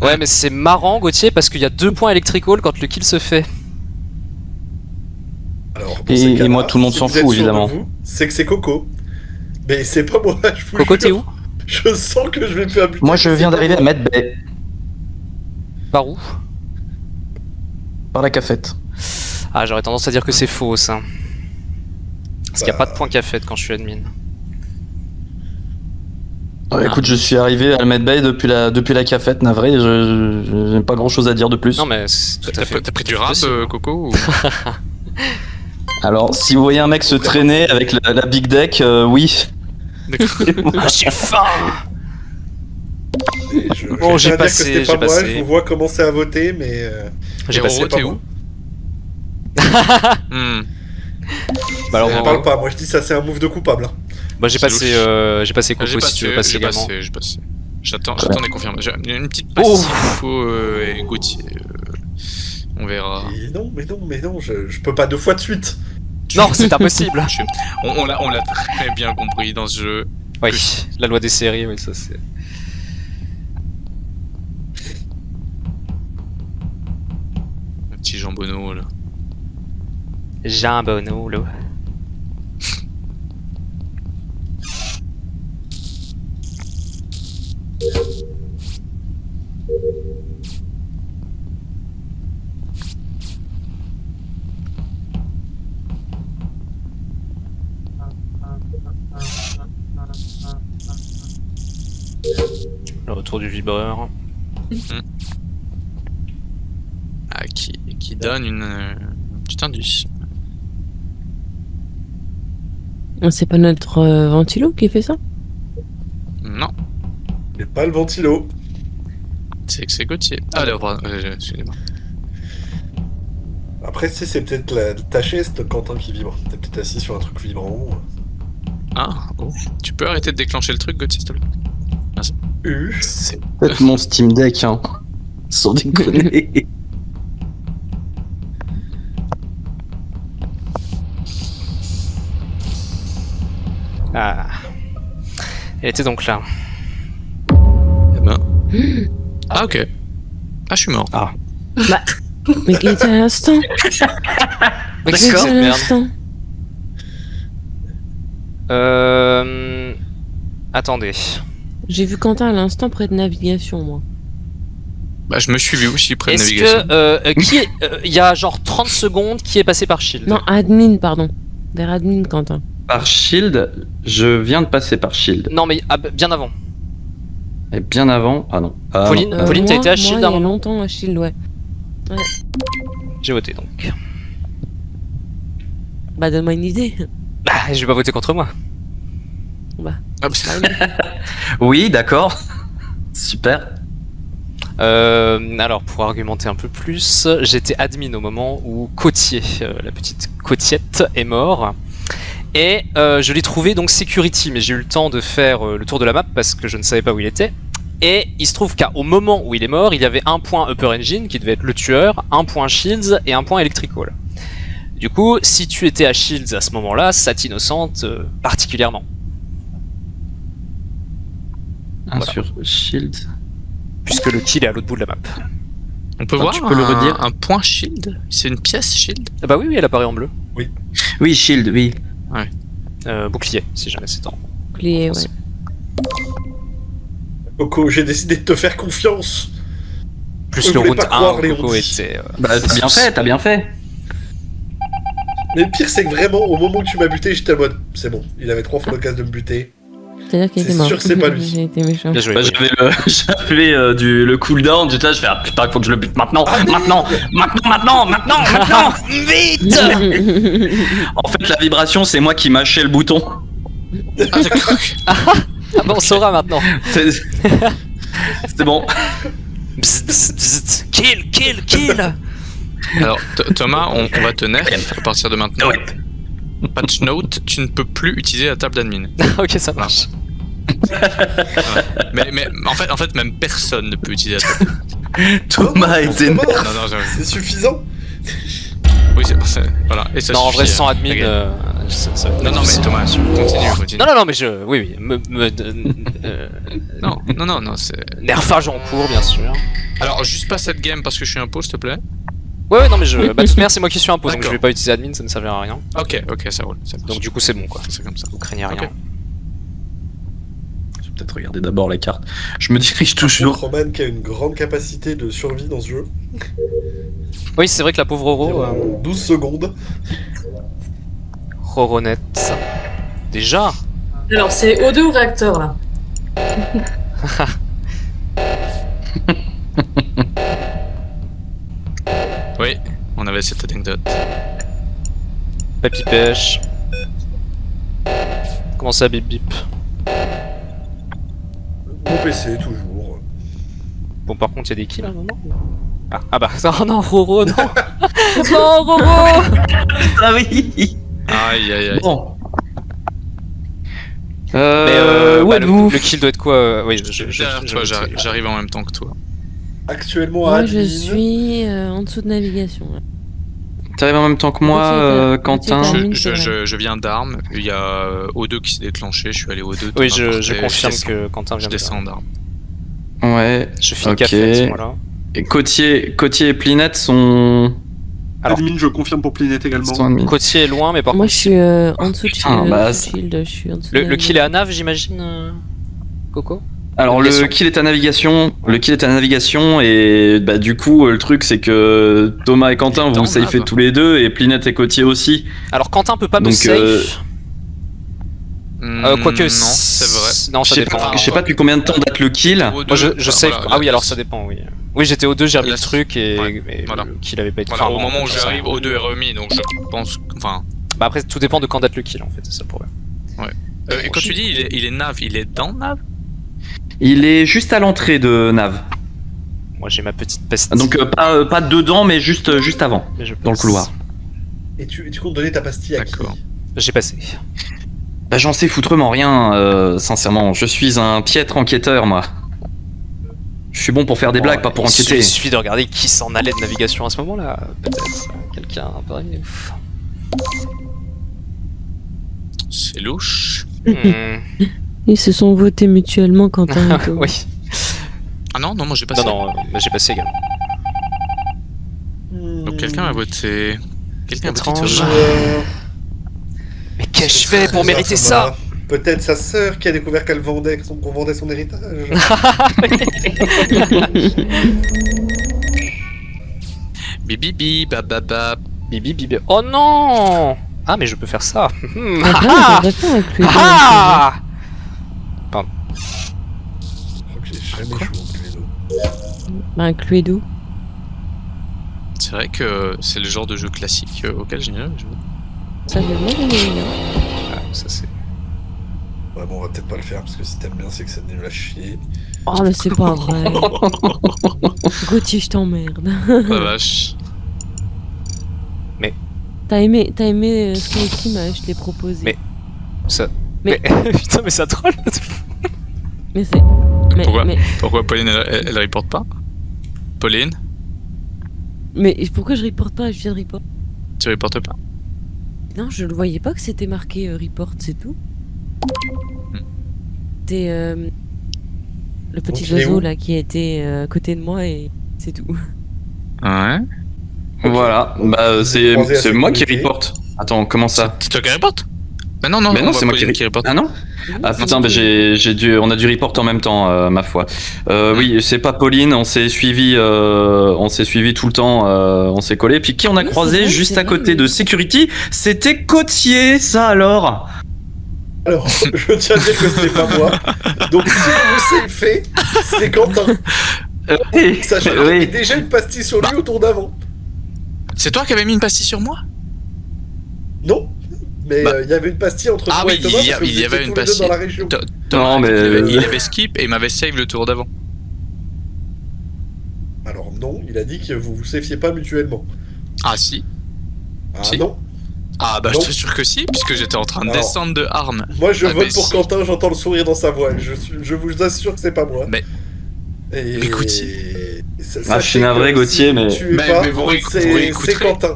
Speaker 1: Ouais, mais c'est marrant, Gauthier, parce qu'il y a 2 points electrical quand le kill se fait.
Speaker 4: Alors, dans
Speaker 2: Et-
Speaker 4: ces
Speaker 2: et
Speaker 4: cas-là,
Speaker 2: moi, tout le monde
Speaker 4: si
Speaker 2: s'en
Speaker 4: vous êtes
Speaker 2: fout,
Speaker 4: sûr de
Speaker 2: évidemment.
Speaker 4: vous, c'est que c'est Coco. Mais c'est pas moi, je vous
Speaker 1: Coco,
Speaker 4: jure.
Speaker 1: t'es où?
Speaker 4: Je sens que je vais me faire buter.
Speaker 2: Moi, je
Speaker 4: mais
Speaker 2: viens
Speaker 4: c'est pas
Speaker 2: d'arriver à
Speaker 4: moi.
Speaker 2: Medbay,
Speaker 1: Par où?
Speaker 2: par la cafette.
Speaker 1: Ah, j'aurais tendance à dire que c'est faux, ça. Parce qu'il n'y a
Speaker 4: Bah.
Speaker 1: pas de point café quand je suis admin.
Speaker 2: Ouais, écoute, je suis arrivé à Medbay depuis la cafette, navré. J'ai pas grand chose à dire de plus.
Speaker 1: Non, mais c'est tout à
Speaker 3: T'as
Speaker 1: fait.
Speaker 3: t'as pris du rap,
Speaker 1: possible.
Speaker 3: Coco ou...
Speaker 2: Alors, si vous voyez un mec se traîner avec la big deck, oui.
Speaker 1: Ah, j'ai faim!
Speaker 4: Et je
Speaker 1: Bon, j'ai
Speaker 4: tiens à dire que
Speaker 1: passé,
Speaker 4: c'était
Speaker 1: j'ai
Speaker 4: pas moi,
Speaker 1: passé.
Speaker 4: je vous vois commencer à voter, mais
Speaker 1: J'ai
Speaker 3: Et
Speaker 1: passé.
Speaker 3: Roro,
Speaker 4: pas
Speaker 3: t'es
Speaker 4: moi.
Speaker 3: où Hmm.
Speaker 1: Bah alors,
Speaker 4: Je
Speaker 1: Roro.
Speaker 4: parle pas, moi je dis ça c'est un move de coupable. Hein.
Speaker 1: Bah j'ai
Speaker 3: C'est
Speaker 1: passé, j'ai passé Coco si tu veux passer également.
Speaker 3: j'ai passé. J'attends des confirmations. Une petite
Speaker 1: Oh.
Speaker 3: passe Coco et Gauthier. On verra.
Speaker 4: Mais non, je peux pas 2 fois de suite.
Speaker 1: Non, c'est impossible!
Speaker 3: On l'a très bien compris dans ce jeu.
Speaker 1: Oui, la loi des séries, oui, ça c'est.
Speaker 3: Un petit jambonneau là.
Speaker 1: Jambonneau, là. Le retour du vibreur.
Speaker 3: Ah, qui donne une petite indice.
Speaker 6: C'est pas notre ventilo qui fait ça?
Speaker 3: Non,
Speaker 4: Mais pas le ventilo.
Speaker 3: c'est Gauthier. Alors, excusez-moi.
Speaker 4: Après, c'est peut-être ta chaise, Quentin, qui vibre. T'es peut-être assis sur un truc vibrant.
Speaker 3: Ah, oh. Tu peux arrêter de déclencher le truc, Gauthier, s'il te plaît?
Speaker 2: C'est peut-être mon Steam Deck, hein. Sans déconner.
Speaker 1: Ah. Elle était donc là.
Speaker 3: Eh ben. Ah, ok. Ah, je suis mort.
Speaker 6: Mais qui était à l'instant?
Speaker 1: Mais
Speaker 6: Qui était à
Speaker 1: merde.
Speaker 6: l'instant?
Speaker 1: Attendez.
Speaker 6: J'ai vu Quentin à l'instant près de navigation, moi.
Speaker 3: Bah, je me suis vu aussi près de
Speaker 1: Est-ce
Speaker 3: navigation.
Speaker 1: que il y a genre 30 secondes qui est passé par Shield?
Speaker 6: Non, admin, pardon. Vers admin, Quentin.
Speaker 2: Par Shield, je viens de passer par Shield.
Speaker 1: Non mais bien avant.
Speaker 2: Et bien avant, ah non. Ah,
Speaker 1: Pauline,
Speaker 2: non.
Speaker 1: Pauline, t'as
Speaker 6: moi,
Speaker 1: été à Shield
Speaker 6: il y
Speaker 1: à un
Speaker 6: a
Speaker 1: moment?
Speaker 6: longtemps à Shield, ouais.
Speaker 1: J'ai voté donc.
Speaker 6: Bah, donne-moi une idée.
Speaker 1: Bah, je vais pas voter contre moi.
Speaker 6: Bah,
Speaker 3: Ah, bah,
Speaker 2: Oui, d'accord. Super.
Speaker 1: Alors, pour argumenter un peu plus, j'étais admin au moment où Côtier, la petite Côtiette, est mort. Et je l'ai trouvé donc security, mais j'ai eu le temps de faire le tour de la map parce que je ne savais pas où il était. Et il se trouve qu'au moment où il est mort, il y avait un point Upper Engine qui devait être le tueur, un point Shields et un point Electrical. Du coup, si tu étais à Shields à ce moment-là, ça t'innocente particulièrement. Voilà.
Speaker 2: Sur Shield.
Speaker 1: Puisque le kill est à l'autre bout de la map.
Speaker 3: on peut
Speaker 2: Ah,
Speaker 3: voir
Speaker 2: tu peux le redire
Speaker 3: un point shield? C'est une pièce shield?
Speaker 1: Ah bah oui, elle apparaît en bleu.
Speaker 2: Oui, Shield, oui.
Speaker 1: Bouclier, si jamais c'est en
Speaker 6: clé, ouais.
Speaker 4: Coco, j'ai décidé de te faire confiance.
Speaker 1: plus
Speaker 4: Je
Speaker 1: le
Speaker 4: voulais
Speaker 1: round
Speaker 4: pas croire
Speaker 1: 1,
Speaker 4: les
Speaker 1: Coco
Speaker 4: rounds.
Speaker 1: était...
Speaker 2: Bah, t'as bien fait.
Speaker 4: Mais le pire, c'est que vraiment, au moment où tu m'as buté, j'étais en mode, c'est bon, il avait 3 fois l'occasion de me buter.
Speaker 6: C'est-à-dire qu'il
Speaker 4: C'est
Speaker 6: était mort.
Speaker 4: sûr que c'est pas lui.
Speaker 6: J'ai été méchant.
Speaker 1: Bien joué.
Speaker 7: Bah,
Speaker 1: Pauline.
Speaker 7: j'avais le cooldown, j'étais là, je fais ah putain, il faut que je le bute maintenant, maintenant.
Speaker 1: Vite.
Speaker 7: En fait, la vibration, c'est moi qui mâchais le bouton.
Speaker 3: Ah, d'accord.
Speaker 1: Ah bah on saura maintenant.
Speaker 7: C'est bon.
Speaker 1: Bzz, bzz, bzz. Kill.
Speaker 3: Alors, Thomas, on va te nerf à partir de maintenant.
Speaker 7: Ouais.
Speaker 3: Patch note, tu ne peux plus utiliser la table d'admin.
Speaker 1: Ok, ça marche.
Speaker 3: Mais en fait, même personne ne peut utiliser la table.
Speaker 7: Thomas était
Speaker 4: Thomas,
Speaker 3: Non, non, j'avoue.
Speaker 4: C'est suffisant.
Speaker 3: Oui, voilà. Et ça
Speaker 1: Non, en vrai,
Speaker 3: suffit,
Speaker 1: sans
Speaker 3: hein.
Speaker 1: admin...
Speaker 3: Regarde.
Speaker 1: ça va être
Speaker 3: Non, mais
Speaker 1: difficile.
Speaker 3: Thomas, continue.
Speaker 1: Non, mais je... Oui.
Speaker 3: Non, c'est...
Speaker 1: Nerfage en cours, bien sûr.
Speaker 3: Alors, juste pas cette game parce que je suis un pot, s'il te plaît.
Speaker 1: Ouais, non, mais je... Bah, de toute manière, c'est moi qui suis un pot, donc je
Speaker 3: D'accord.
Speaker 1: vais pas utiliser admin, ça ne servira à rien.
Speaker 3: Ok, ça roule. Ça marche.
Speaker 1: Donc du coup, c'est bon, quoi.
Speaker 3: c'est comme ça.
Speaker 1: Vous craignez rien.
Speaker 3: Ok.
Speaker 2: Je vais peut-être regarder d'abord la carte. Je me dirige
Speaker 4: Contre
Speaker 2: toujours.
Speaker 4: Roman qui a une grande capacité de survie dans ce jeu.
Speaker 1: Oui, c'est vrai que la pauvre Roro...
Speaker 4: En 12 secondes.
Speaker 1: Roronette... Déjà.
Speaker 5: Alors, c'est O2 ou réacteur, là?
Speaker 3: Oui, on avait cette anecdote.
Speaker 1: Papy pêche. Comment ça, bip bip?
Speaker 4: Mon PC, toujours.
Speaker 1: Bon, par contre, il y a des kills à un moment. Ah bah, non, Roro, non. Non, Roro.
Speaker 7: Ah oui.
Speaker 3: Aïe.
Speaker 2: Bon.
Speaker 1: Mais
Speaker 2: Où
Speaker 1: bah,
Speaker 2: êtes-vous
Speaker 1: le kill doit être quoi? Oui,
Speaker 3: Derrière toi, j'arrive en même temps que toi.
Speaker 4: Actuellement à
Speaker 6: Moi,
Speaker 4: admin.
Speaker 6: je suis en dessous de navigation. Là.
Speaker 2: T'arrives en même temps que moi,
Speaker 6: Petit
Speaker 2: Quentin.
Speaker 6: état. Admin, c'est
Speaker 3: Je viens d'armes. Il y a O2 qui s'est déclenché. Je suis allé O2.
Speaker 1: Oui,
Speaker 3: Thomas
Speaker 1: je
Speaker 3: partait,
Speaker 1: confirme
Speaker 3: descends.
Speaker 1: que Quentin
Speaker 3: Je
Speaker 1: vient de
Speaker 3: descends d'armes.
Speaker 2: Ouais.
Speaker 1: Je fais une
Speaker 2: Ok.
Speaker 1: café à ce moment-là.
Speaker 2: Et Côtier et Plinette sont.
Speaker 1: Alors-
Speaker 8: Admin, je confirme pour Plinette également.
Speaker 2: sont ennemis.
Speaker 1: Côtier est loin, mais par
Speaker 6: Moi,
Speaker 1: contre,
Speaker 6: je suis en dessous de
Speaker 2: Putain, bah,
Speaker 6: shield. Je suis en dessous
Speaker 1: le kill est à Nav, j'imagine, Coco?
Speaker 2: Alors
Speaker 1: Navigation.
Speaker 2: le kill est à navigation et bah du coup le truc c'est que Thomas et Quentin
Speaker 3: Il est
Speaker 2: vous
Speaker 3: dans
Speaker 2: safez
Speaker 3: Nav.
Speaker 2: tous les deux et Plinette et Côtier aussi.
Speaker 1: Alors, Quentin peut pas me
Speaker 2: Donc,
Speaker 1: safe. Quoique.
Speaker 3: Non, c'est vrai.
Speaker 1: Non, ça
Speaker 7: Je sais
Speaker 1: dépend.
Speaker 7: pas, je sais pas depuis combien de temps date le kill.
Speaker 1: Moi, je sais.
Speaker 3: Voilà,
Speaker 1: Ah oui, alors ça dépend, oui. Oui, j'étais au 2, j'ai remis
Speaker 3: Là,
Speaker 1: le truc et,
Speaker 3: ouais,
Speaker 1: et
Speaker 3: voilà.
Speaker 1: le kill avait pas été
Speaker 3: Voilà,
Speaker 1: enfin,
Speaker 3: au
Speaker 1: non,
Speaker 3: moment où
Speaker 1: ça,
Speaker 3: j'arrive, O2 est remis, donc je pense. Enfin.
Speaker 1: Bah après, tout dépend de quand date le kill en fait, c'est ça le problème.
Speaker 3: Et quand tu dis il est Nav, il est dans Nav?
Speaker 7: Il est juste à l'entrée de Nav.
Speaker 1: Moi j'ai ma petite pastille.
Speaker 7: Donc pas dedans, mais juste avant,
Speaker 1: mais je
Speaker 7: dans le
Speaker 1: passe.
Speaker 7: couloir.
Speaker 4: Et tu comptes donner ta pastille à qui?
Speaker 3: D'accord.
Speaker 1: J'ai passé.
Speaker 7: Bah, j'en sais foutrement rien, sincèrement. Je suis un piètre enquêteur, moi. Je suis bon pour faire des blagues, pas pour enquêter.
Speaker 1: Il suffit de regarder qui s'en allait de navigation à ce moment-là. Peut-être quelqu'un un peu.
Speaker 3: C'est louche.
Speaker 6: Ils se sont votés mutuellement, Quentin et Thomas.
Speaker 1: Oui.
Speaker 3: Ah non, moi j'ai passé.
Speaker 1: Non, mais j'ai passé également.
Speaker 3: Donc quelqu'un a voté. Quelqu'un a voté
Speaker 1: Étrange.
Speaker 3: Thomas.
Speaker 1: Mais qu'ai-je fait pour mériter ça?
Speaker 4: Peut-être sa sœur qui a découvert qu'on vendait son héritage.
Speaker 3: Bibi, bababa.
Speaker 1: Bibi, bibi. Oh non! Ah, mais je peux faire ça.
Speaker 6: Ah, j'aimerais faire un Cluedo.
Speaker 1: Ah!
Speaker 4: Je crois que j'ai jamais joué au Cluedo.
Speaker 6: Un Cluedo.
Speaker 3: C'est vrai que c'est le genre de jeu classique auquel j'ai jamais joué.
Speaker 6: Ça fait mal, mais...
Speaker 1: Ah, ça c'est.
Speaker 4: Ouais, bon, on va peut-être pas le faire parce que si t'aimes bien, c'est que c'est nul à chier.
Speaker 6: Oh, mais c'est pas vrai. Gauthier, je t'emmerde.
Speaker 3: La vache.
Speaker 6: T'as aimé Sky Team, je t'ai proposé.
Speaker 1: Mais- Ça.
Speaker 6: Mais-
Speaker 1: Putain, mais ça troll!
Speaker 6: Mais c'est... Mais,
Speaker 3: Pourquoi
Speaker 6: mais,
Speaker 3: Pourquoi Pauline elle reporte pas? Pauline,
Speaker 6: mais pourquoi je reporte pas? Je viens de report.
Speaker 3: tu reportes pas?
Speaker 6: Non, je le voyais pas que c'était marqué report, c'est tout. C'était le petit
Speaker 4: Donc, il est
Speaker 6: oiseau
Speaker 4: où
Speaker 6: là qui était à côté de moi et c'est tout.
Speaker 3: Ouais.
Speaker 7: Voilà, bah c'est
Speaker 4: croisé à
Speaker 7: moi qui
Speaker 4: sécurité.
Speaker 7: reporte. Attends, comment ça?
Speaker 3: C'est toi qui reporte? Bah non,
Speaker 7: Mais non,
Speaker 3: on
Speaker 7: c'est
Speaker 3: voit
Speaker 7: moi
Speaker 3: Pauline
Speaker 7: qui
Speaker 3: reporte.
Speaker 7: Ah non? Ah putain, bah on a dû report en même temps, ma foi. Oui, c'est pas Pauline, on s'est suivi tout le temps, on s'est collé. Puis qui on a
Speaker 6: Oui,
Speaker 7: croisé
Speaker 6: c'est vrai,
Speaker 7: juste
Speaker 6: c'est
Speaker 7: à
Speaker 6: vrai,
Speaker 7: côté
Speaker 6: oui.
Speaker 7: de Security? C'était Cotier, ça alors?
Speaker 4: Alors, je tiens à dire que ce n'est pas moi. Donc, si on vous sait fait, c'est Quentin.
Speaker 7: Oui,
Speaker 4: Sachant qu'il y avait
Speaker 7: oui.
Speaker 4: déjà une pastille sur lui au tour d'avant.
Speaker 3: C'est toi qui avais mis une pastille sur moi?
Speaker 4: Non, mais
Speaker 3: Bah.
Speaker 4: il y avait une pastille entre
Speaker 3: Ah
Speaker 4: toi
Speaker 3: oui,
Speaker 4: et Thomas.
Speaker 3: il y
Speaker 4: parce que
Speaker 3: il
Speaker 4: vous
Speaker 3: y avait
Speaker 4: étiez
Speaker 3: une
Speaker 4: tous les deux
Speaker 3: pastille.
Speaker 4: dans la région.
Speaker 7: Non, mais,
Speaker 3: Il avait skip et il m'avait save le tour d'avant.
Speaker 4: Alors non, il a dit que vous vous saviez pas mutuellement.
Speaker 3: Ah si.
Speaker 4: Ah
Speaker 3: Si.
Speaker 4: non.
Speaker 3: Ah bah
Speaker 4: Non.
Speaker 3: je suis sûr que si, puisque j'étais en train de
Speaker 4: Alors.
Speaker 3: descendre de armes.
Speaker 4: Moi je
Speaker 3: Ah,
Speaker 4: vote
Speaker 3: mais
Speaker 4: pour
Speaker 3: si.
Speaker 4: Quentin, j'entends le sourire dans sa voix. Je vous assure que c'est pas moi.
Speaker 3: Mais-
Speaker 4: Et...
Speaker 3: mais Gauthier.
Speaker 7: Ah, je suis navré, Gauthier, mais-
Speaker 4: Tu es
Speaker 3: Mais-
Speaker 4: pas,
Speaker 3: mais vous
Speaker 4: c'est
Speaker 3: réécouterez.
Speaker 4: Quentin.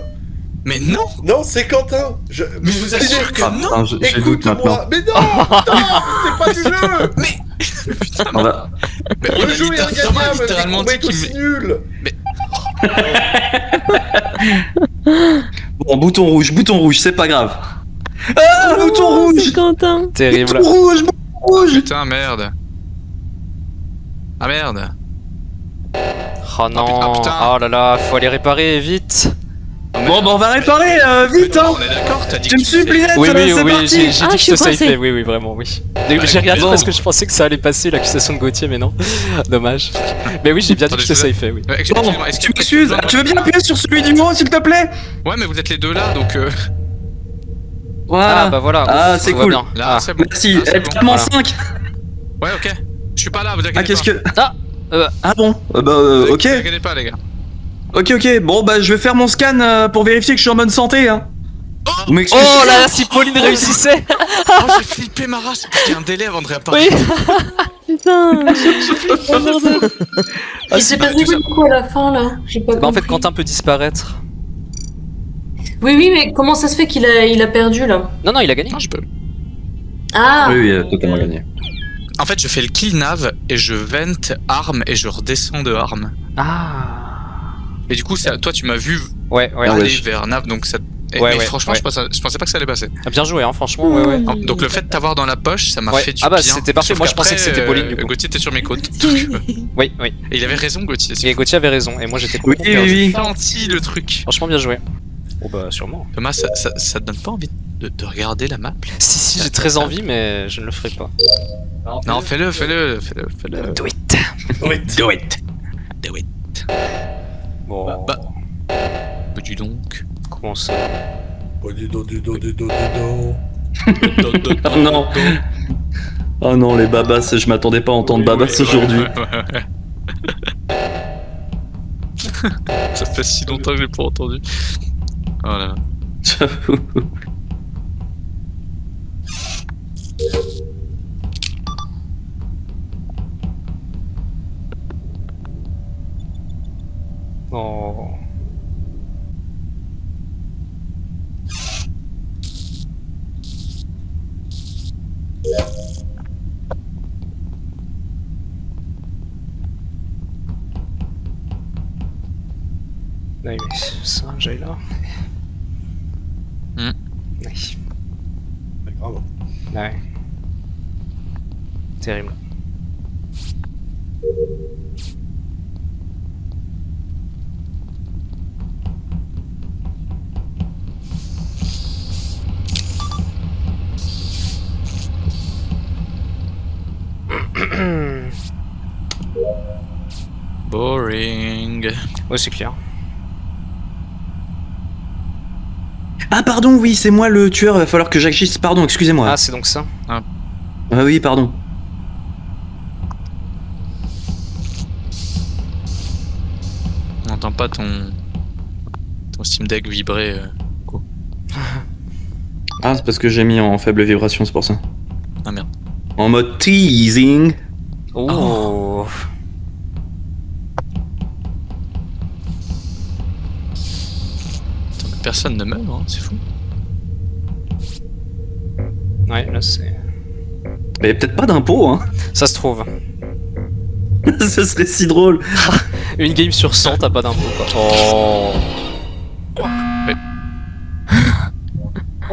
Speaker 3: Mais non.
Speaker 4: Non, c'est Quentin.
Speaker 3: Mais je vous assure que
Speaker 7: Ah,
Speaker 3: non.
Speaker 7: putain, j'ai doute maintenant.
Speaker 4: Écoute-moi. Mais non, c'est pas du jeu.
Speaker 3: Putain,
Speaker 7: On va-
Speaker 3: mais on
Speaker 4: Le
Speaker 3: a
Speaker 4: jeu
Speaker 3: dit-
Speaker 4: est
Speaker 3: Thomas a
Speaker 4: ingagnable.
Speaker 3: littéralement
Speaker 4: Les
Speaker 3: dit
Speaker 4: combats est
Speaker 3: qu'il
Speaker 4: aussi
Speaker 3: me...
Speaker 4: nul.
Speaker 7: Bon, bouton rouge, c'est pas grave. Ah, bouton
Speaker 6: Oh,
Speaker 7: rouge!
Speaker 6: c'est Quentin.
Speaker 1: Terrible.
Speaker 7: Bouton rouge!
Speaker 3: Putain, merde. Ah merde.
Speaker 1: Oh non.
Speaker 3: putain.
Speaker 1: Oh là là, faut aller réparer vite.
Speaker 7: Bon, bah on va réparer, vite, hein!
Speaker 3: On est d'accord, t'as dit
Speaker 7: Tu
Speaker 3: que
Speaker 7: me suis, Plinette,
Speaker 1: Oui, oui,
Speaker 7: c'est
Speaker 1: oui,
Speaker 7: parti!
Speaker 1: j'ai dit
Speaker 6: Ah,
Speaker 1: que
Speaker 6: je
Speaker 1: je te
Speaker 6: suis coincée.
Speaker 1: safeais, oui, vraiment, oui. J'ai regardé
Speaker 7: bon.
Speaker 1: parce que je pensais que ça allait passer l'accusation de Gauthier, mais non. Dommage. Mais oui, j'ai bien dit que je te
Speaker 3: Attendez,
Speaker 1: safeais, oui.
Speaker 3: Ouais,
Speaker 7: Bon,
Speaker 3: excuse-moi, est-ce
Speaker 7: tu
Speaker 3: que-
Speaker 7: m'excuses, tu veux bien appuyer sur celui du haut, s'il te plaît?
Speaker 3: Ouais, mais vous êtes les deux là, donc
Speaker 7: Voilà.
Speaker 1: Ah bah voilà.
Speaker 7: Ah, c'est
Speaker 1: tout va
Speaker 7: cool.
Speaker 1: bien.
Speaker 3: là,
Speaker 1: Ah.
Speaker 3: c'est bon.
Speaker 7: Merci,
Speaker 3: Là, c'est bon.
Speaker 7: tellement
Speaker 1: Voilà.
Speaker 7: 5!
Speaker 3: Ouais, ok. Je suis pas là, vous inquiétez
Speaker 7: Ah, qu'est-ce
Speaker 3: pas.
Speaker 7: que.
Speaker 1: Ah,
Speaker 7: Ah bon? Bah,
Speaker 3: Vous
Speaker 7: ok.
Speaker 3: inquiétez pas, les gars.
Speaker 7: Ok, bon, bah, je vais faire mon scan pour vérifier que je suis en bonne santé, hein. Vous
Speaker 1: Oh
Speaker 7: m'excusez?
Speaker 1: là là, si Pauline réussissait.
Speaker 3: Oh, j'ai flippé ma race parce qu'il y a un délai avant de réapparaître.
Speaker 1: Oui.
Speaker 6: Putain.
Speaker 5: Il s'est
Speaker 3: bah,
Speaker 5: passé
Speaker 3: tout ça-
Speaker 5: quoi à la fin là? J'ai pas
Speaker 1: Bah en fait,
Speaker 5: compris.
Speaker 1: Quentin peut disparaître.
Speaker 5: Oui, mais comment ça se fait qu'il a perdu là?
Speaker 1: Non, il a gagné.
Speaker 3: Non, je peux.
Speaker 5: Ah.
Speaker 7: Oui, totalement gagné.
Speaker 3: En fait, je fais le kill nav et je vente arme et je redescends de arme.
Speaker 1: Ah.
Speaker 3: Et du coup, toi, tu m'as vu
Speaker 1: Ouais, ouais.
Speaker 3: aller
Speaker 7: ouais.
Speaker 3: vers nav, donc ça.
Speaker 1: Ouais,
Speaker 3: mais
Speaker 1: ouais,
Speaker 3: franchement,
Speaker 1: ouais.
Speaker 3: je pensais pas que ça allait passer.
Speaker 1: Ah, bien joué, hein, franchement, ouais, ouais.
Speaker 3: Donc le fait de t'avoir dans la poche, ça m'a
Speaker 1: Ouais.
Speaker 3: fait du
Speaker 1: Ah bah,
Speaker 3: bien.
Speaker 1: c'était parfait.
Speaker 3: Sauf
Speaker 1: Moi, je pensais que
Speaker 3: qu'après,
Speaker 1: c'était Pauline, du coup.
Speaker 3: Gauthier était sur mes côtes. Donc,
Speaker 1: Oui, oui.
Speaker 3: et il avait raison, Gauthier.
Speaker 1: Et Gauthier avait raison, et moi j'étais
Speaker 7: Oui,
Speaker 1: complètement
Speaker 7: oui,
Speaker 1: perdu.
Speaker 7: oui.
Speaker 3: Gentil le truc.
Speaker 1: Franchement, bien joué. Oh bah, sûrement.
Speaker 3: Thomas, ça te donne pas envie de de regarder la map?
Speaker 1: Si, j'ai très envie, mais je ne le ferai pas.
Speaker 3: Non, fais-le.
Speaker 1: Do it.
Speaker 3: Do it.
Speaker 1: Bon,
Speaker 3: Bah. Dis donc.
Speaker 1: comment ça?
Speaker 4: Oh, dis donc.
Speaker 7: Oh non. Oh non, les babas, je m'attendais pas à entendre babas aujourd'hui.
Speaker 3: Ouais. Ça fait si longtemps que j'ai pas entendu. Oh là là.
Speaker 7: J'avoue.
Speaker 1: Oh. Oui, mais c'est un j'ai là.
Speaker 3: Hmm.
Speaker 1: Oui.
Speaker 4: C'est grave.
Speaker 1: Ouais. Terrible.
Speaker 3: Boring.
Speaker 1: Ouais, c'est clair.
Speaker 7: Ah pardon, oui, c'est moi le tueur, va falloir que j'agisse, pardon, excusez-moi.
Speaker 1: Ah, c'est donc ça.
Speaker 7: Ah oui, pardon.
Speaker 3: On n'entend pas ton Steam Deck vibrer.
Speaker 7: Ah, c'est parce que j'ai mis en faible vibration, c'est pour ça.
Speaker 3: Ah merde.
Speaker 7: En mode teasing.
Speaker 1: Oh.
Speaker 3: Tant que personne ne meurt, hein, c'est fou.
Speaker 1: Ouais, là c'est.
Speaker 7: Mais peut-être pas d'impôt, hein.
Speaker 1: Ça se trouve.
Speaker 7: Ce serait si drôle.
Speaker 1: Une game sur 100, t'as pas d'impôt quoi. Oh.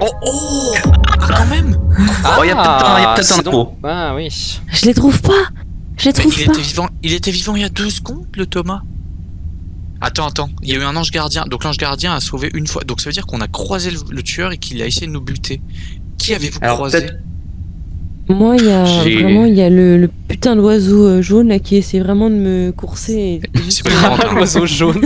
Speaker 3: Oh quand même.
Speaker 7: Oh, y a peut-être un
Speaker 1: c'est
Speaker 7: impôt.
Speaker 1: donc- Ah oui.
Speaker 6: Je les trouve pas. Je les trouve pas.
Speaker 3: Il était vivant il y a 2 secondes, le Thomas. Attends, il y a eu un ange gardien. Donc l'ange gardien a sauvé une fois. Donc ça veut dire qu'on a croisé le tueur et qu'il a essayé de nous buter. Qui avez-vous
Speaker 7: Alors,
Speaker 3: croisé?
Speaker 7: peut-être-
Speaker 6: Moi, il y a
Speaker 7: J'ai-
Speaker 6: vraiment le putain d'oiseau jaune là qui essaie vraiment de me courser.
Speaker 3: C'est pas grave.
Speaker 1: L'oiseau jaune.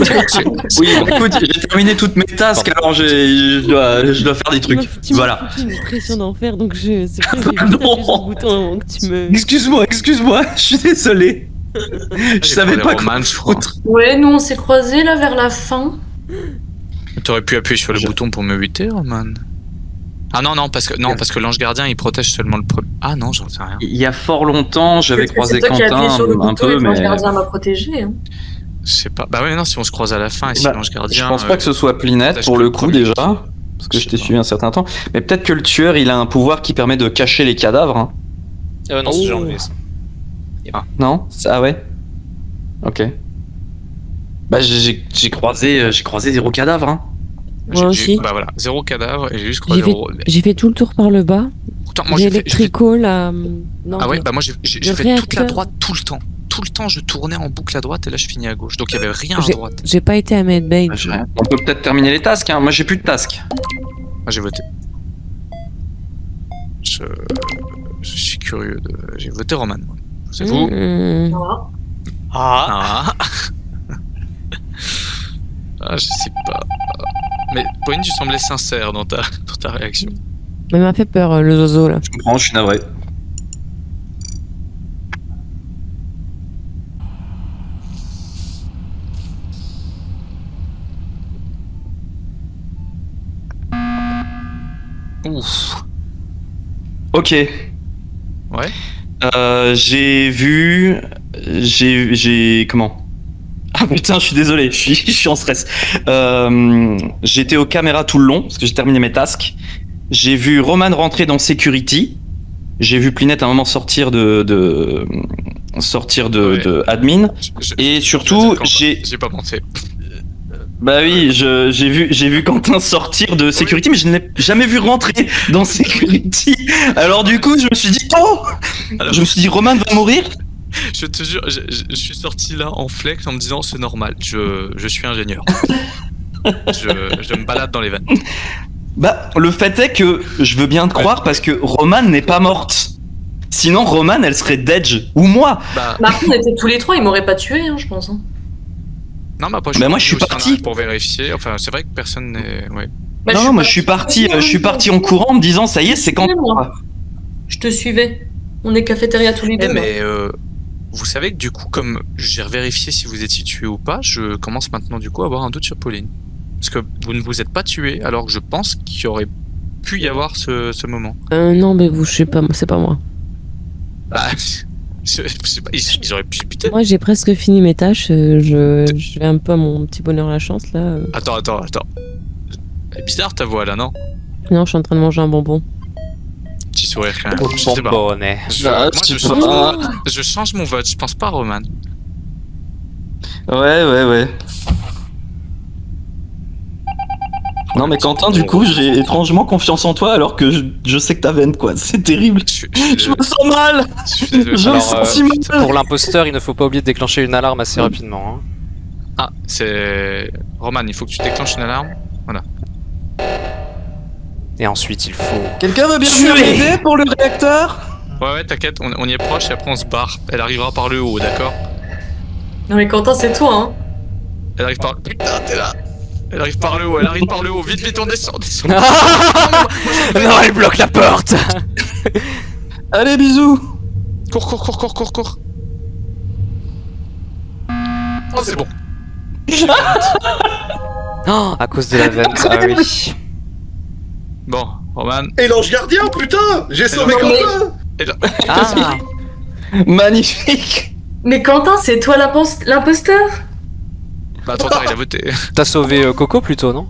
Speaker 7: Oui, écoute, j'ai terminé toutes mes tasks, alors je dois faire des trucs.
Speaker 6: Tu m'as
Speaker 7: Voilà.
Speaker 6: foutu une pression d'enfer, donc c'est pour ça que j'ai
Speaker 7: Pardon.
Speaker 6: tapé sur le bouton avant que tu me.
Speaker 7: Excuse-moi, je suis désolé. Je savais pas quoi foutre.
Speaker 5: Ouais, nous on s'est croisés là vers la fin.
Speaker 3: T'aurais pu appuyer sur le bouton pour me buter, Roman. Ah non, parce que l'ange gardien il protège seulement le premier. Ah non, j'en sais rien.
Speaker 7: Il y a fort longtemps, j'avais
Speaker 5: Peut-être que
Speaker 7: croisé
Speaker 5: c'est toi qui as appuyé
Speaker 7: Quentin
Speaker 5: sur le
Speaker 7: un
Speaker 5: bouton
Speaker 7: peu,
Speaker 5: et que l'ange
Speaker 7: mais
Speaker 5: gardien m'a protégé. Hein.
Speaker 3: Je sais pas. Bah ouais, non, si on se croise à la fin et si
Speaker 7: Bah,
Speaker 3: l'ange gardien.
Speaker 7: je pense pas que ce soit Plinette
Speaker 3: protège
Speaker 7: pour
Speaker 3: que
Speaker 7: le
Speaker 3: le
Speaker 7: coup
Speaker 3: premier.
Speaker 7: déjà, parce que
Speaker 3: Je
Speaker 7: je t'ai
Speaker 3: sais
Speaker 7: suivi un certain temps. Mais peut-être que le tueur, il a un pouvoir qui permet de cacher les cadavres. Hein.
Speaker 1: Non, c'est déjà enlevé ça.
Speaker 7: Non? Ah ouais? Ok. Bah j'ai croisé 0 cadavre. Hein.
Speaker 6: Moi aussi.
Speaker 3: Bah voilà, 0 cadavre et j'ai juste
Speaker 6: J'ai
Speaker 3: croisé.
Speaker 6: fait, j'ai fait tout le tour par le bas.
Speaker 3: Pourtant, moi
Speaker 6: J'ai
Speaker 3: j'ai fait.
Speaker 6: électrico là. Non,
Speaker 3: Ah ouais,
Speaker 6: j'ai-
Speaker 3: bah moi j'ai
Speaker 6: le
Speaker 3: fait toute la
Speaker 6: réacteur.
Speaker 3: droite tout le temps. Tout le temps, je tournais en boucle à droite et là je finis à gauche. Donc il y avait rien à
Speaker 6: J'ai-
Speaker 3: droite.
Speaker 6: J'ai pas été à Medbay.
Speaker 7: On peut peut-être terminer les tasks. Hein. Moi j'ai plus de tasks.
Speaker 3: Moi j'ai voté. Je suis curieux de. J'ai voté Roman. Moi. C'est vous?
Speaker 5: Voilà.
Speaker 1: Ah.
Speaker 3: Ah. Ah, je sais pas. Mais Pauline, tu semblais sincère dans ta réaction.
Speaker 6: Mais m'a fait peur le zozo là.
Speaker 7: Je comprends, je suis navré.
Speaker 3: Ouf.
Speaker 7: Ok.
Speaker 3: Ouais.
Speaker 7: J'ai comment? Ah putain, je suis désolé, je suis en stress. J'étais aux caméras tout le long parce que j'ai terminé mes tasks. J'ai vu Roman rentrer dans Security. J'ai vu Plinette à un moment sortir de admin. Et surtout,
Speaker 3: J'ai pas pensé.
Speaker 7: bah oui, j'ai vu Quentin sortir de Security, mais je ne l'ai jamais vu rentrer dans Security. Alors du coup, je me suis dit, oh!
Speaker 3: Alors-
Speaker 7: Je me suis dit, Roman va mourir.
Speaker 3: Je te jure, je suis sorti là en flex en me disant c'est normal, je suis ingénieur. je me balade dans les vannes.
Speaker 7: Bah, le fait est que je veux bien te croire parce que Roman n'est pas morte. Sinon, Roman, elle serait Dedge. Ou moi.
Speaker 3: Bah,
Speaker 5: Bah, après, on était tous les trois, ils m'auraient pas tué, hein, je pense. Hein.
Speaker 3: non, mais après,
Speaker 7: Bah, moi, je suis
Speaker 3: aussi en
Speaker 7: parti.
Speaker 3: arrière pour vérifier. Enfin, c'est vrai que personne n'est. Ouais.
Speaker 5: Bah,
Speaker 7: non, moi je suis parti en courant en me disant ça y est, c'est quand.
Speaker 5: Moi. Je te suivais. On est cafétéria tous les deux.
Speaker 3: Mais vous savez que du coup, comme j'ai revérifié si vous étiez tué ou pas, je commence maintenant du coup à avoir un doute sur Pauline. Parce que vous ne vous êtes pas tué, alors que je pense qu'il y aurait pu y avoir ce moment.
Speaker 6: Non, mais vous, je sais pas, c'est pas moi.
Speaker 3: Bah, je sais pas, ils auraient pu se buter.
Speaker 6: Moi, j'ai presque fini mes tâches. Je vais un peu à mon petit bonheur la chance là.
Speaker 3: Attends. C'est bizarre ta voix là, non?
Speaker 6: Non, je suis en train de manger un bonbon.
Speaker 3: Petit sourire quand même. Je sais pas.
Speaker 1: Bonbonnet.
Speaker 3: Moi,
Speaker 2: je sais pas.
Speaker 3: je change mon vote, je pense pas à Roman.
Speaker 7: Ouais. Non mais Quentin, du coup, j'ai étrangement confiance en toi alors que je sais que t'as veine quoi. C'est terrible. Je me sens mal.
Speaker 3: Je suis désolé.
Speaker 7: Je me
Speaker 1: Alors,
Speaker 7: sens si mal.
Speaker 1: pour l'imposteur, il ne faut pas oublier de déclencher une alarme assez rapidement. Hein.
Speaker 3: Ah, c'est. Roman, il faut que tu déclenches une alarme.
Speaker 1: Et ensuite, il faut...
Speaker 7: Quelqu'un veut bien venir m'aider pour le réacteur?
Speaker 3: Ouais, t'inquiète, on y est proche et après on se barre. Elle arrivera par le haut, d'accord?
Speaker 5: Non, mais Quentin, c'est toi, hein.
Speaker 3: Elle arrive par. Putain, t'es là! Elle arrive par le haut, vite, on descend.
Speaker 1: Non, elle bloque la porte.
Speaker 7: Allez, bisous.
Speaker 3: Cours. Oh, c'est bon.
Speaker 1: Oh, à cause de la veine, ah oui.
Speaker 3: Bon, Roman.
Speaker 4: Et l'ange gardien, putain! J'ai sauvé
Speaker 5: non, mais-
Speaker 4: Quentin!
Speaker 1: Ah,
Speaker 7: Magnifique.
Speaker 5: Mais Quentin, c'est toi l'imposteur?
Speaker 3: Bah, trop tard, il a voté.
Speaker 1: t'as sauvé Coco plutôt, non?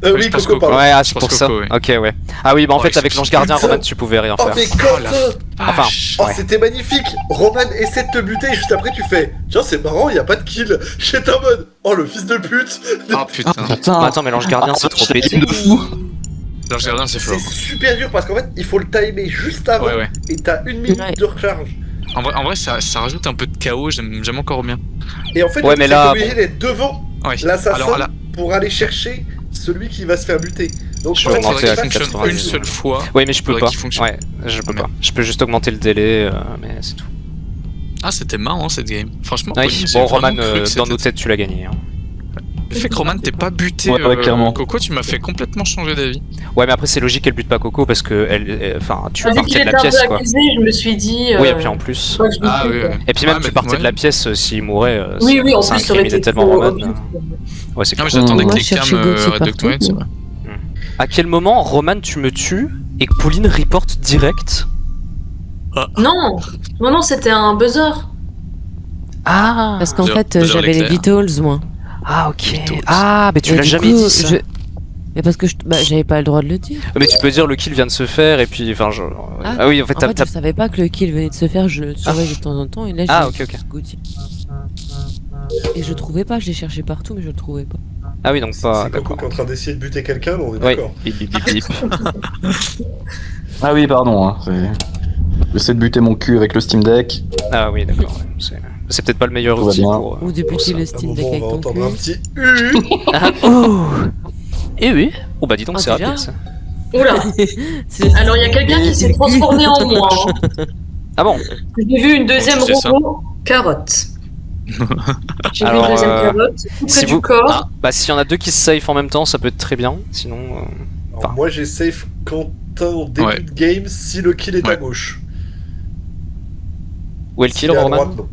Speaker 3: Oui,
Speaker 4: Oui,
Speaker 3: je pense
Speaker 4: Coco,
Speaker 3: Coco.
Speaker 4: pardon.
Speaker 1: Ouais, ah,
Speaker 3: je
Speaker 1: c'est
Speaker 3: pense
Speaker 1: pour ça.
Speaker 3: Coco, oui.
Speaker 1: Ok, ouais. Ah oui, bah en
Speaker 3: Oh,
Speaker 1: fait, avec l'ange gardien,
Speaker 4: putain.
Speaker 1: Roman, tu pouvais rien
Speaker 4: Oh,
Speaker 1: faire.
Speaker 4: mais
Speaker 3: Oh, la
Speaker 4: Quentin!
Speaker 1: Enfin,
Speaker 4: Oh,
Speaker 1: ouais.
Speaker 4: c'était magnifique! Roman essaie de te buter et juste après tu fais tiens, c'est marrant, y a pas de kill. J'étais en mode oh, le fils de pute!
Speaker 3: Oh putain.
Speaker 7: Putain.
Speaker 1: Bah, attends, mais l'ange gardien, c'est trop pété.
Speaker 7: de fou.
Speaker 3: L'ange gardien, c'est
Speaker 4: C'est
Speaker 3: fort.
Speaker 4: super dur parce qu'en fait, il faut le timer juste avant
Speaker 3: Ouais.
Speaker 4: et t'as 1 minute
Speaker 6: Ouais.
Speaker 4: de recharge.
Speaker 3: En vrai, ça rajoute un peu de chaos, j'aime encore bien.
Speaker 4: Et en fait,
Speaker 1: Ouais,
Speaker 4: le
Speaker 1: mais
Speaker 4: truc, c'est
Speaker 1: là,
Speaker 4: que t'es obligé d'être devant
Speaker 3: Ouais.
Speaker 4: l'assassin
Speaker 3: Alors là,
Speaker 4: pour aller chercher celui qui va se faire buter. Donc,
Speaker 1: Je
Speaker 3: en fait,
Speaker 1: vais
Speaker 3: faudrait
Speaker 1: augmenter à
Speaker 3: qu'il fonctionne
Speaker 1: 90.
Speaker 3: une seule fois.
Speaker 1: Oui, mais je peux
Speaker 3: Faudrait
Speaker 1: pas.
Speaker 3: qu'il fonctionne.
Speaker 1: Ouais, je peux
Speaker 3: Ah,
Speaker 1: pas. Je peux juste augmenter le délai, mais c'est tout.
Speaker 3: Ah, c'était marrant cette game. Franchement,
Speaker 1: Ouais,
Speaker 3: Pauline, j'ai
Speaker 1: bon,
Speaker 3: vraiment
Speaker 1: Roman,
Speaker 3: cru que
Speaker 1: dans
Speaker 3: c'était-
Speaker 1: nos têtes, tu l'as gagné. Hein.
Speaker 3: Le fait que Roman t'ait pas buté
Speaker 7: Ouais, clairement.
Speaker 3: Coco, tu m'as fait complètement changer d'avis.
Speaker 1: Ouais, mais après, c'est logique qu'elle bute pas Coco parce que enfin, tu
Speaker 5: Vu
Speaker 1: partais
Speaker 5: qu'il
Speaker 1: de la
Speaker 5: était un
Speaker 1: pièce,
Speaker 5: peu
Speaker 1: quoi.
Speaker 5: accusé, je me suis dit.
Speaker 1: Oui, et puis en plus.
Speaker 5: ouais, je me
Speaker 3: Ah
Speaker 5: suis-
Speaker 3: oui, ouais.
Speaker 1: Et puis même,
Speaker 3: Ouais,
Speaker 1: tu
Speaker 3: mais-
Speaker 1: partais
Speaker 3: ouais.
Speaker 1: de la pièce, s'il mourait.
Speaker 5: Oui, en
Speaker 1: ça
Speaker 5: plus, ça aurait
Speaker 1: incriminait
Speaker 5: été
Speaker 1: tellement
Speaker 5: trop
Speaker 1: Roman.
Speaker 5: obvious.
Speaker 1: Ouais, c'est
Speaker 3: Non, mais
Speaker 1: clair.
Speaker 3: j'attendais
Speaker 6: Moi,
Speaker 3: que les
Speaker 6: je cherchais
Speaker 3: cams
Speaker 6: Gauthier
Speaker 3: arrêtent de
Speaker 6: partout,
Speaker 3: tourner, c'est
Speaker 6: mais-
Speaker 3: vrai.
Speaker 1: À quel moment, Roman, tu me tues et que Pauline reporte direct?
Speaker 5: Non, c'était un buzzer.
Speaker 1: Ah,
Speaker 6: Parce qu'en
Speaker 3: Buzzer-
Speaker 6: fait,
Speaker 3: buzzer
Speaker 6: j'avais les
Speaker 3: l'éclair.
Speaker 6: Beatles, moi.
Speaker 1: ah, ok.
Speaker 3: Mythos.
Speaker 1: Ah, mais tu
Speaker 6: Et
Speaker 1: l'as
Speaker 6: du
Speaker 1: jamais
Speaker 6: coup,
Speaker 1: dit ça.
Speaker 6: Mais parce que j'avais pas le droit de le dire.
Speaker 1: Mais tu peux dire le kill vient de se faire et puis, enfin, ah oui, en fait,
Speaker 6: En
Speaker 1: t'as.
Speaker 6: fait, je savais pas que le kill venait de se faire, je le surveille de temps en temps, et là,
Speaker 1: Ah,
Speaker 6: j'ai
Speaker 1: ok.
Speaker 6: Gauthier. Et je le trouvais pas, je l'ai cherché partout, mais je le trouvais pas.
Speaker 1: Ah oui, donc pas.
Speaker 4: C'est Coco
Speaker 1: D'accord.
Speaker 4: qui est en train d'essayer de buter quelqu'un, mais on est
Speaker 1: Oui.
Speaker 4: d'accord.
Speaker 1: Bip, bip, bip, bip.
Speaker 2: Ah oui, pardon. Hein, j'essaie de buter mon cul avec le Steam Deck.
Speaker 1: Ah oui, d'accord. ouais, c'est peut-être pas le meilleur
Speaker 2: Tout va
Speaker 1: outil
Speaker 2: bien.
Speaker 1: pour.
Speaker 6: Ou de
Speaker 1: pour
Speaker 6: buter
Speaker 1: ça.
Speaker 6: le
Speaker 4: À un
Speaker 6: Steam Deck
Speaker 4: moment, on
Speaker 6: avec
Speaker 4: va
Speaker 6: ton
Speaker 4: entendre un
Speaker 6: cul.
Speaker 4: petit
Speaker 1: Ah, oh. Et oui. Oh bah dis donc,
Speaker 6: Ah,
Speaker 1: c'est
Speaker 6: déjà
Speaker 1: rapide ça.
Speaker 5: Oula. Alors, il y a quelqu'un qui s'est transformé en moi. Hein.
Speaker 1: Ah bon.
Speaker 5: J'ai vu une deuxième
Speaker 3: Oh, tu sais ça.
Speaker 5: robot carotte. J'ai vu
Speaker 1: Alors,
Speaker 5: une deuxième carotte tout près
Speaker 1: si
Speaker 5: du
Speaker 1: vous-
Speaker 5: corps.
Speaker 1: Bah s'il y en a deux qui se safe en même temps, ça peut être très bien. Sinon.
Speaker 4: Alors,
Speaker 1: Enfin.
Speaker 4: moi j'ai safe Quentin au début
Speaker 3: Ouais.
Speaker 4: de game si le kill est à
Speaker 3: Ouais.
Speaker 4: gauche.
Speaker 1: Où est le
Speaker 4: S'il
Speaker 1: kill,
Speaker 4: est à
Speaker 1: Roman?
Speaker 4: droite, non.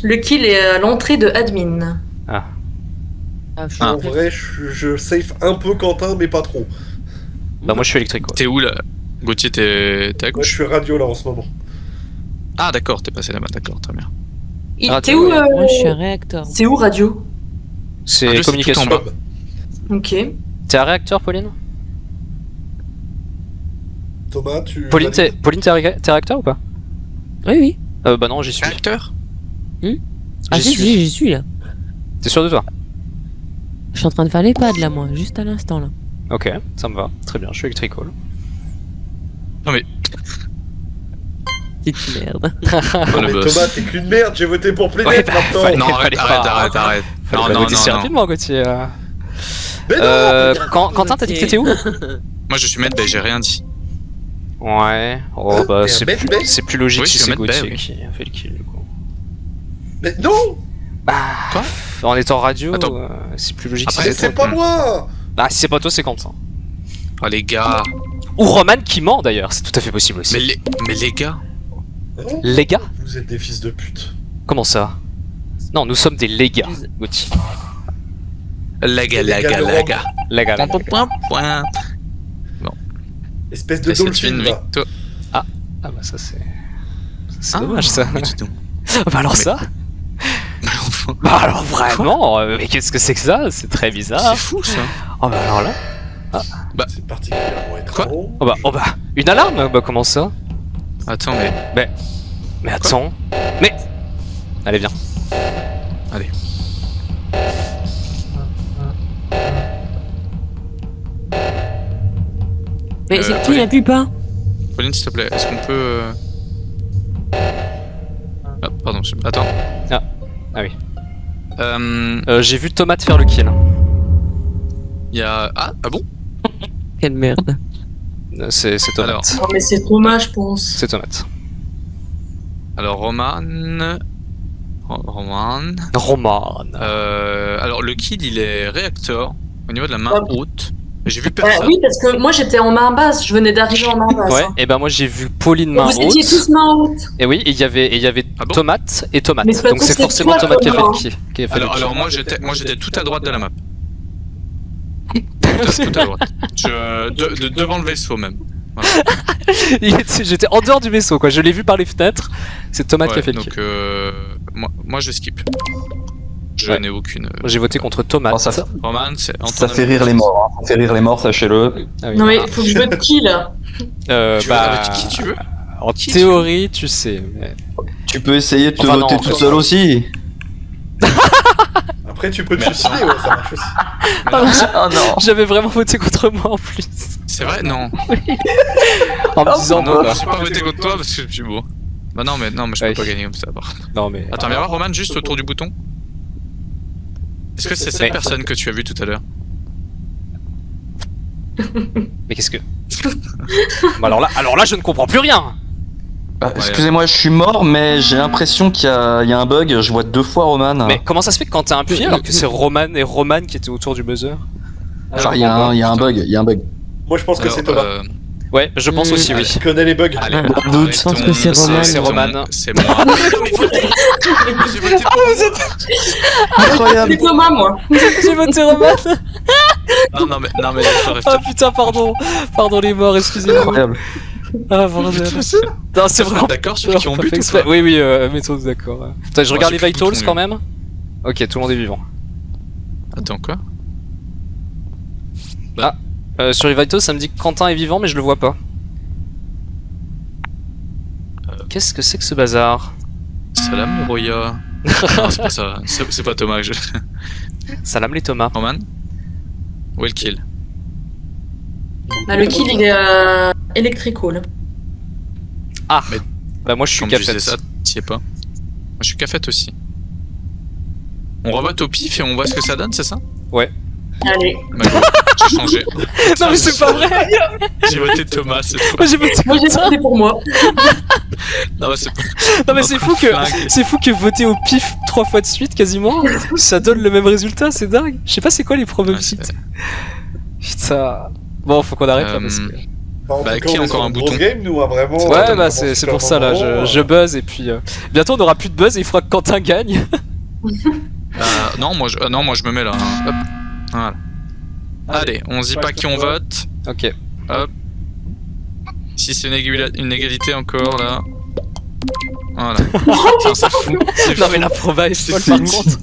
Speaker 5: Le kill est à l'entrée de admin.
Speaker 6: Ah, je suis
Speaker 3: Ah.
Speaker 4: En vrai, je safe un peu Quentin, mais pas trop.
Speaker 1: Bah moi je suis électrique.
Speaker 3: T'es où là? Gauthier, t'es à
Speaker 4: Moi je
Speaker 3: gauche?
Speaker 4: suis radio là en ce moment.
Speaker 3: Ah, d'accord, t'es passé là-bas, d'accord, très bien.
Speaker 1: Ah,
Speaker 5: T'es où
Speaker 6: Moi, je suis un réacteur.
Speaker 5: C'est où radio?
Speaker 1: C'est
Speaker 3: Ah, je sais,
Speaker 1: communication.
Speaker 3: tout en bas.
Speaker 5: Ok.
Speaker 1: T'es un réacteur, Pauline?
Speaker 4: Thomas, tu.
Speaker 1: Pauline, t'es réacteur ou pas?
Speaker 6: Oui, oui.
Speaker 1: Bah non, j'y suis.
Speaker 3: Acteur?
Speaker 6: Ah,
Speaker 1: J'y
Speaker 6: si,
Speaker 1: suis.
Speaker 6: si, j'y suis là.
Speaker 1: T'es sûr de toi?
Speaker 6: Je suis en train de faire les pads là, moi, juste à l'instant là.
Speaker 1: Ok, ça me va. Très bien, je suis électrical.
Speaker 6: Petite merde.
Speaker 3: Oh, le
Speaker 4: Mais
Speaker 3: boss.
Speaker 4: Thomas, t'es qu'une merde, j'ai voté pour
Speaker 1: Ouais,
Speaker 4: Planète
Speaker 1: bah,
Speaker 4: maintenant.
Speaker 1: fallait-
Speaker 3: Non,
Speaker 1: fallait
Speaker 3: arrête.
Speaker 1: pas
Speaker 3: Non,
Speaker 1: voter si
Speaker 3: non,
Speaker 1: rapidement, Gauthier.
Speaker 4: Mais non
Speaker 1: Quentin, t'as dit que t'étais où?
Speaker 3: Moi je suis maître baie, j'ai rien dit.
Speaker 1: Ouais. Oh bah
Speaker 4: T'es un bête, bête.
Speaker 1: c'est plus logique
Speaker 3: Oui, je
Speaker 1: si
Speaker 3: suis
Speaker 1: c'est
Speaker 3: un mec
Speaker 1: Gauthier
Speaker 3: bête,
Speaker 1: qui a fait le kill du coup.
Speaker 4: Mais non
Speaker 1: Bah.
Speaker 3: Quoi
Speaker 1: En étant radio,
Speaker 3: Attends.
Speaker 1: c'est plus logique
Speaker 3: Après,
Speaker 1: si
Speaker 4: Mais
Speaker 1: c'est
Speaker 4: c'est
Speaker 1: toi.
Speaker 4: pas moi
Speaker 1: Ah, si c'est pas toi, c'est Quentin.
Speaker 3: Oh les gars.
Speaker 1: Ou Roman qui ment d'ailleurs, c'est tout à fait possible aussi.
Speaker 3: Mais les gars.
Speaker 4: Oh,
Speaker 1: Les gars?
Speaker 4: Vous êtes des fils de pute.
Speaker 1: Comment ça? Non, nous sommes des légas, Gauthier.
Speaker 3: Les gars.
Speaker 1: Légas.
Speaker 3: Point.
Speaker 4: Espèce de
Speaker 3: Et c'est
Speaker 4: dolphin,
Speaker 3: une
Speaker 4: là.
Speaker 3: victoire.
Speaker 1: Ah bah ça c'est. C'est dommage ça.
Speaker 3: mais dis donc.
Speaker 1: Bah alors
Speaker 3: Mais-
Speaker 1: ça?
Speaker 3: Mais enfin,
Speaker 1: Bah alors vraiment, mais qu'est-ce que c'est que ça? C'est très bizarre.
Speaker 3: c'est fou ça.
Speaker 1: Oh bah alors là.
Speaker 4: C'est particulièrement étrange.
Speaker 1: Oh bah, une alarme? Bah comment ça?
Speaker 3: Attends mais.
Speaker 1: Mais attends. Mais. Allez viens.
Speaker 3: Allez.
Speaker 6: Mais c'est qui
Speaker 3: Pauline.
Speaker 6: la pupa?
Speaker 3: Pauline s'il te plaît, est-ce qu'on peut... Ah pardon, attends.
Speaker 1: Ah oui.
Speaker 3: Il
Speaker 1: J'ai vu Tomate faire le kill.
Speaker 3: y a... Ah bon.
Speaker 6: Quelle merde.
Speaker 1: C'est Tomate.
Speaker 3: Alors.
Speaker 5: Oh, mais c'est Thomas, je pense.
Speaker 1: C'est Tomate.
Speaker 3: Alors Roman... Roman... alors le kill il est réacteur au niveau de la main
Speaker 5: Ouais.
Speaker 3: haute. J'ai vu
Speaker 5: Bah,
Speaker 3: personne.
Speaker 5: oui, parce que moi j'étais en main basse, je venais d'arriver en main basse.
Speaker 1: Ouais,
Speaker 5: hein.
Speaker 1: et ben moi j'ai vu Pauline main
Speaker 5: Vous étiez
Speaker 1: haute.
Speaker 5: tous main haute.
Speaker 1: Et oui, et il y avait
Speaker 3: Ah bon
Speaker 1: Tomate et Tomate.
Speaker 5: Mais c'est pas
Speaker 1: Donc c'est
Speaker 5: c'est
Speaker 1: forcément
Speaker 5: toi,
Speaker 1: Tomate qui a fait
Speaker 5: Thomas.
Speaker 1: le kill. qui a fait le kill.
Speaker 3: Alors moi j'étais tout à droite de la map. Tout à droite. Devant le vaisseau même.
Speaker 1: J'étais en dehors du vaisseau quoi, je l'ai vu par les fenêtres. C'est Tomate qui a
Speaker 3: Ouais,
Speaker 1: fait le
Speaker 3: donc
Speaker 1: kill.
Speaker 3: moi je skip. Je
Speaker 1: Ouais.
Speaker 3: n'ai aucune...
Speaker 1: Moi, j'ai voté contre Tomate.
Speaker 2: Oh, ça fait-
Speaker 3: Roman, c'est...
Speaker 2: Ça fait rire les morts, hein. Ça fait rire les morts, sachez-le.
Speaker 1: Ah oui.
Speaker 5: Non mais faut que je me kill.
Speaker 3: Tu veux
Speaker 1: bah,
Speaker 3: avec qui tu veux
Speaker 1: en
Speaker 3: qui tu
Speaker 1: théorie, tu sais. Mais...
Speaker 2: Tu peux essayer de te
Speaker 1: Enfin,
Speaker 2: voter
Speaker 1: non,
Speaker 2: tout seul aussi.
Speaker 4: Après, tu peux te suicider, ouais, ça marche aussi.
Speaker 3: Mais non,
Speaker 2: Oh non.
Speaker 1: J'avais vraiment voté contre moi en plus.
Speaker 3: c'est vrai. Non.
Speaker 1: En me disant,
Speaker 3: Non,
Speaker 1: bon, bah,
Speaker 3: j'ai pas voté contre toi parce que je suis beau. Bah non mais je
Speaker 1: Ouais.
Speaker 3: peux pas gagner comme ça. par contre.
Speaker 1: non mais.
Speaker 3: Attends, viens voir Roman juste autour du bouton. Est-ce que c'est cette
Speaker 1: Ouais.
Speaker 3: personne que tu as vue tout à l'heure?
Speaker 1: Mais qu'est-ce que. Bah, alors là, je ne comprends plus rien.
Speaker 2: Ah, excusez-moi, je suis mort, mais j'ai l'impression qu'il y a un bug. Je vois 2 fois Roman.
Speaker 1: Mais comment ça se fait que quand t'as appuyé alors que c'est Roman et Roman qui étaient autour du buzzer?
Speaker 2: Genre, il y a un bug.
Speaker 4: Moi, je pense que c'est Thomas.
Speaker 1: Ouais, je pense aussi, oui.
Speaker 4: Je connais les bugs.
Speaker 3: Allez,
Speaker 6: Ah,
Speaker 2: Pas de doute.
Speaker 6: Je pense que c'est Roman.
Speaker 1: C'est Roman.
Speaker 3: C'est moi. Mais votez. J'ai voté pour
Speaker 2: Incroyable.
Speaker 5: C'est Thomas, moi.
Speaker 1: J'ai voté Roman.
Speaker 3: Non mais ça rêve
Speaker 1: Ah putain, pardon. Pardon les morts, excusez-moi.
Speaker 2: Incroyable.
Speaker 1: Ah, bordel. Non, c'est vraiment.
Speaker 3: d'accord sur qui ont
Speaker 1: pas
Speaker 3: but
Speaker 1: fait
Speaker 3: ou
Speaker 1: exprès.
Speaker 3: pas?
Speaker 1: Oui, mettons-nous d'accord. Putain, je
Speaker 3: Moi,
Speaker 1: regarde
Speaker 3: j'ai
Speaker 1: les
Speaker 3: plus le
Speaker 1: vitals
Speaker 3: bouton,
Speaker 1: quand même. Ok, tout le monde est vivant.
Speaker 3: Attends quoi?
Speaker 1: Sur les vitals, ça me dit que Quentin est vivant, mais je le vois pas. Qu'est-ce que c'est que ce bazar?
Speaker 3: Salam Roya. Non c'est pas ça. C'est pas Thomas que je...
Speaker 1: Salam les Thomas.
Speaker 3: Roman? Où est le kill?
Speaker 5: Bah, le kill il est electrical.
Speaker 1: Ah.
Speaker 3: Mais-
Speaker 1: Bah moi je suis
Speaker 3: Comme tu
Speaker 1: cafette.
Speaker 3: disais ça, t'y es pas. Moi je suis cafette aussi. On revote au pif et on voit ce que ça donne, c'est ça?
Speaker 5: Allez.
Speaker 3: Bah, go. J'ai changé.
Speaker 1: Non mais c'est pas vrai.
Speaker 3: J'ai voté Thomas, c'est trop.
Speaker 1: Moi j'ai voté
Speaker 5: Moi j'ai
Speaker 1: Quentin.
Speaker 5: voté pour moi.
Speaker 3: Non, mais c'est pas.
Speaker 1: Non mais c'est fou que voter au pif 3 fois de suite quasiment, ça donne le même résultat, c'est dingue. Je sais pas c'est quoi les
Speaker 3: Ouais,
Speaker 1: probabilités.
Speaker 3: c'est-
Speaker 1: Putain. Bon, faut qu'on arrête là parce que.
Speaker 4: En
Speaker 3: Bah,
Speaker 4: tout cas,
Speaker 3: qui a
Speaker 4: on est
Speaker 3: encore
Speaker 4: sur
Speaker 3: un
Speaker 4: une
Speaker 3: bouton
Speaker 4: grosse game, nous, hein, vraiment.
Speaker 1: Ouais, bah c'est pour ça là, je buzz et puis bientôt on aura plus de buzz et il faudra que Quentin gagne.
Speaker 3: non, moi je me mets là. Hein. Hop. Voilà. Allez, on se dit pas qui on vote.
Speaker 1: Ok.
Speaker 3: Si c'est une égalité encore là. Voilà. Putain, c'est fou. C'est
Speaker 1: Non
Speaker 3: fou.
Speaker 1: mais la proba est
Speaker 3: C'est
Speaker 1: folle par
Speaker 3: fou.
Speaker 1: contre.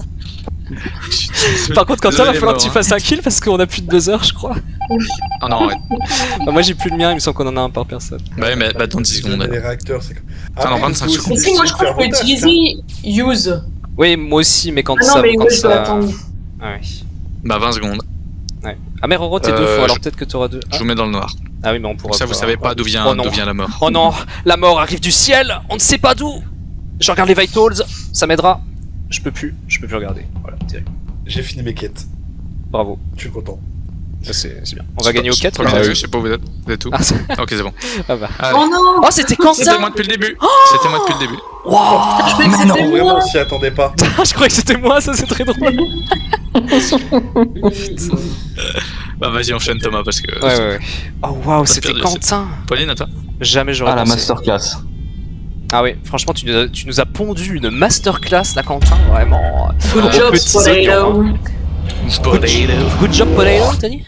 Speaker 3: Je suis désolé.
Speaker 1: Par contre Quentin va
Speaker 3: Désolé,
Speaker 1: falloir que tu
Speaker 3: mort.
Speaker 1: fasses un kill parce qu'on a plus de buzzer je crois.
Speaker 3: Ah non, arrête.
Speaker 1: Bah, moi j'ai plus le mien, il me semble qu'on en a un par personne.
Speaker 3: Bah, ouais, mais bah, dans 10 secondes.
Speaker 4: Les
Speaker 3: alors.
Speaker 4: réacteurs, c'est comme.
Speaker 3: Attends,
Speaker 4: Après,
Speaker 3: 25
Speaker 4: il faut aussi
Speaker 3: secondes.
Speaker 5: Mais si, moi je crois
Speaker 4: faire
Speaker 5: qu'on peut
Speaker 4: votage,
Speaker 5: utiliser use.
Speaker 1: Oui, moi aussi, mais quand
Speaker 5: Ah
Speaker 1: ça.
Speaker 5: non, mais
Speaker 1: quand
Speaker 5: ouais, je dois
Speaker 1: ça...
Speaker 5: attendre.
Speaker 1: Ah, ouais.
Speaker 3: Bah 20 secondes.
Speaker 1: Ah mais Roro t'es deux
Speaker 3: Euh,
Speaker 1: fois, alors
Speaker 3: je-
Speaker 1: peut-être que t'auras deux.
Speaker 3: Je vous mets dans le noir.
Speaker 1: Ah oui mais on pourra.
Speaker 3: Comme ça, vous
Speaker 1: pas-
Speaker 3: savez pas d'où vient,
Speaker 1: Oh non.
Speaker 3: d'où vient la mort.
Speaker 1: Oh non, la mort arrive du ciel, on ne sait pas d'où. Je regarde les vitals, ça m'aidera. Je peux plus regarder. Voilà, terrible.
Speaker 4: J'ai fini mes quêtes.
Speaker 1: Bravo.
Speaker 4: Je suis content.
Speaker 1: C'est bien. On va gagner au 4
Speaker 3: Premier degré, je sais pas où vous êtes. Vous êtes où?
Speaker 1: Ah,
Speaker 3: Ok, c'est bon.
Speaker 1: ah bah.
Speaker 3: Allez.
Speaker 5: Oh non!
Speaker 1: Oh, c'était
Speaker 3: C'était
Speaker 1: Quentin.
Speaker 3: moi depuis le début. C'était moi depuis le début.
Speaker 1: Wow.
Speaker 5: Je croyais que
Speaker 2: Mais non,
Speaker 5: c'était
Speaker 4: Vraiment,
Speaker 5: moi!
Speaker 4: on s'y attendait pas.
Speaker 1: Je croyais que c'était moi, ça c'est très drôle.
Speaker 3: Bah vas-y, enchaîne Thomas parce que.
Speaker 1: Ouais. Oh waouh,
Speaker 3: Pas
Speaker 1: c'était
Speaker 3: perdu,
Speaker 1: Quentin.
Speaker 3: Pauline, à toi.
Speaker 1: Jamais j'aurais
Speaker 7: Ah, la
Speaker 1: pensé.
Speaker 7: masterclass.
Speaker 1: Ah oui, franchement, tu nous as pondu une masterclass là, Quentin, vraiment.
Speaker 5: Good
Speaker 1: Au
Speaker 5: job,
Speaker 1: petit oignon.
Speaker 5: potato.
Speaker 1: Good job, potato, t'as dit?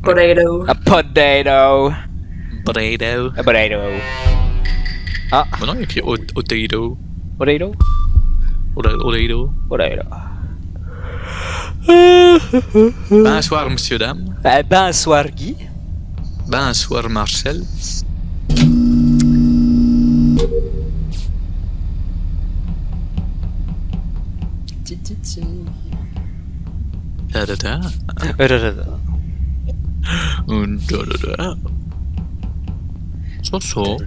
Speaker 5: Potato.
Speaker 1: A potato.
Speaker 3: Potato.
Speaker 1: A potato.
Speaker 3: Bon, non, il y a écrit potato.
Speaker 1: Potato.
Speaker 3: Potato.
Speaker 1: Potato.
Speaker 3: Bonsoir, monsieur, dame.
Speaker 1: Bonsoir, Guy.
Speaker 3: Bonsoir, Marcel. Da-da-da. Da-da-da. So.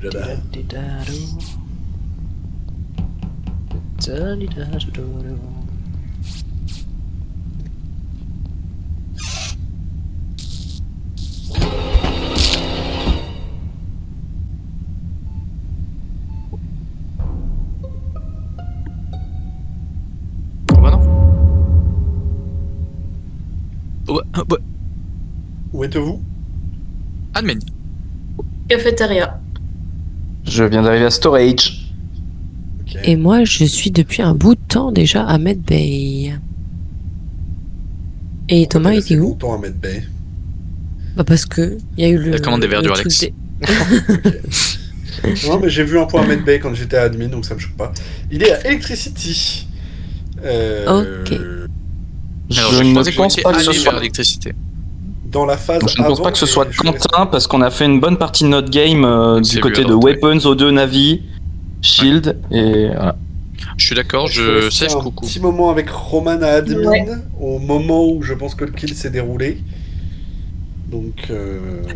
Speaker 3: Oh bah non. Ouais.
Speaker 4: Où êtes-vous?
Speaker 3: Admin.
Speaker 5: Cafétéria.
Speaker 2: Je viens d'arriver à Storage.
Speaker 4: Ok.
Speaker 6: Et moi, je suis depuis un bout de temps déjà à Medbay. Et Thomas, il
Speaker 4: T'es
Speaker 6: est où?
Speaker 4: longtemps à Medbay.
Speaker 6: Bah parce que il y a eu le.
Speaker 3: Elle commande des
Speaker 6: le
Speaker 3: verdures,
Speaker 6: truc
Speaker 3: Alex.
Speaker 6: des-
Speaker 4: Non, mais j'ai vu un point à Medbay quand j'étais admin, donc ça me choque pas. Il est à Electricity.
Speaker 6: Ok.
Speaker 3: Alors,
Speaker 2: Je
Speaker 3: je
Speaker 2: ne
Speaker 3: pensais que vous
Speaker 2: pense
Speaker 3: étiez
Speaker 2: pas que ce
Speaker 3: allé
Speaker 2: soit.
Speaker 3: vers l'électricité.
Speaker 4: Dans la phase
Speaker 2: Je ne pense
Speaker 4: avant,
Speaker 2: pas que ce
Speaker 4: mais
Speaker 2: soit
Speaker 4: je laisse-
Speaker 2: Quentin parce qu'on a fait une bonne partie de notre game
Speaker 3: C'est
Speaker 2: du
Speaker 3: lui,
Speaker 2: côté de
Speaker 3: alors, ouais.
Speaker 2: Weapons, O2, Navi, Shield et voilà.
Speaker 3: Je suis d'accord,
Speaker 4: suis
Speaker 3: je
Speaker 4: resté
Speaker 3: sèche
Speaker 4: un
Speaker 3: coucou.
Speaker 4: petit moment avec Roman à admin,
Speaker 5: Ouais.
Speaker 4: au moment où je pense que le kill s'est déroulé. Donc.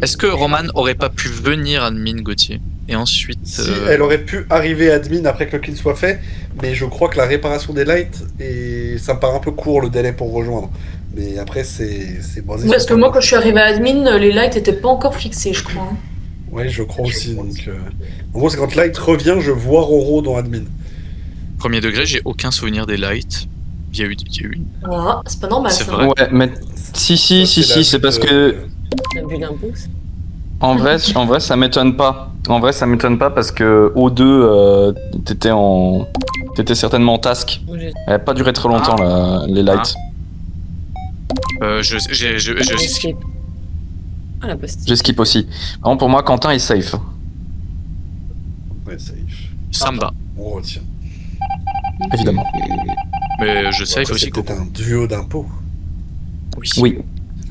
Speaker 3: Est-ce que Roman aurait pas pu venir admin Gauthier? Et ensuite.
Speaker 4: Si, elle aurait pu arriver admin après que le kill soit fait, mais je crois que la réparation des lights, et ça me paraît un peu court le délai pour rejoindre. Mais après, c'est basé
Speaker 5: Parce
Speaker 4: sur-
Speaker 5: que moi, quand je suis arrivé à admin, les lights étaient pas encore fixés, je crois. Hein.
Speaker 4: Ouais, je crois aussi. Donc, en gros, c'est quand light revient, je vois Roro dans admin.
Speaker 3: Premier degré, j'ai aucun souvenir des lights. Il y a eu une.
Speaker 5: Ah, c'est pas normal
Speaker 3: C'est
Speaker 5: ça.
Speaker 3: vrai.
Speaker 2: Ouais, mais si,
Speaker 4: Ça,
Speaker 2: c'est parce que
Speaker 6: L'abus d'un pouce.
Speaker 2: en vrai, ça m'étonne pas. En vrai, ça m'étonne pas parce que O2, t'étais certainement en task. Elle a pas duré très longtemps les lights.
Speaker 3: Je
Speaker 6: Escape. Ah la pastille.
Speaker 2: J'ai skip aussi. Par contre, pour moi, Quentin est safe.
Speaker 4: Ouais, safe.
Speaker 3: Samba.
Speaker 4: On retient.
Speaker 2: Évidemment.
Speaker 3: Mais je sais, il faut
Speaker 4: Après,
Speaker 3: aussi
Speaker 4: c'est
Speaker 3: coucou.
Speaker 4: peut-être un duo d'impôts.
Speaker 2: Oui.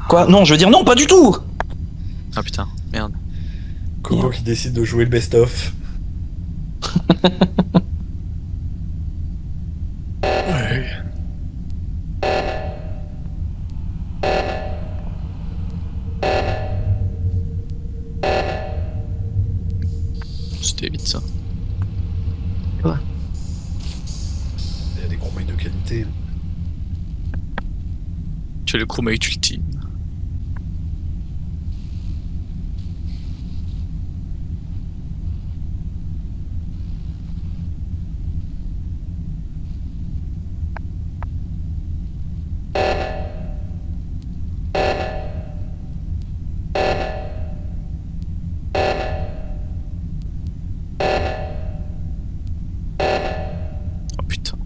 Speaker 2: Quoi? Non, je veux dire non, pas du tout.
Speaker 3: Ah putain, merde.
Speaker 4: Coco qui décide de jouer le best-of.
Speaker 3: C'était vite ça.
Speaker 4: Il y a des gros mecs de qualité.
Speaker 3: Tu es le crewmate ultime. Oh putain.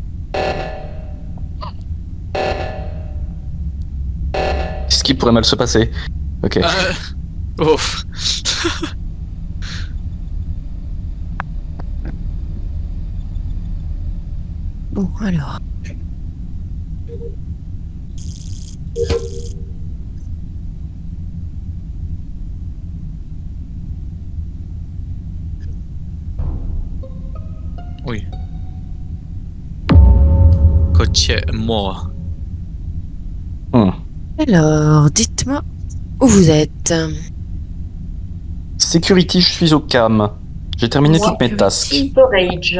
Speaker 2: Ce qui pourrait mal se passer. Ok.
Speaker 3: Oh.
Speaker 6: Bon alors.
Speaker 3: Oui. Gauthier, moi.
Speaker 6: Alors, dites-moi où vous êtes.
Speaker 2: Security, je suis au cam. J'ai terminé toutes mes tasks.
Speaker 5: Storage.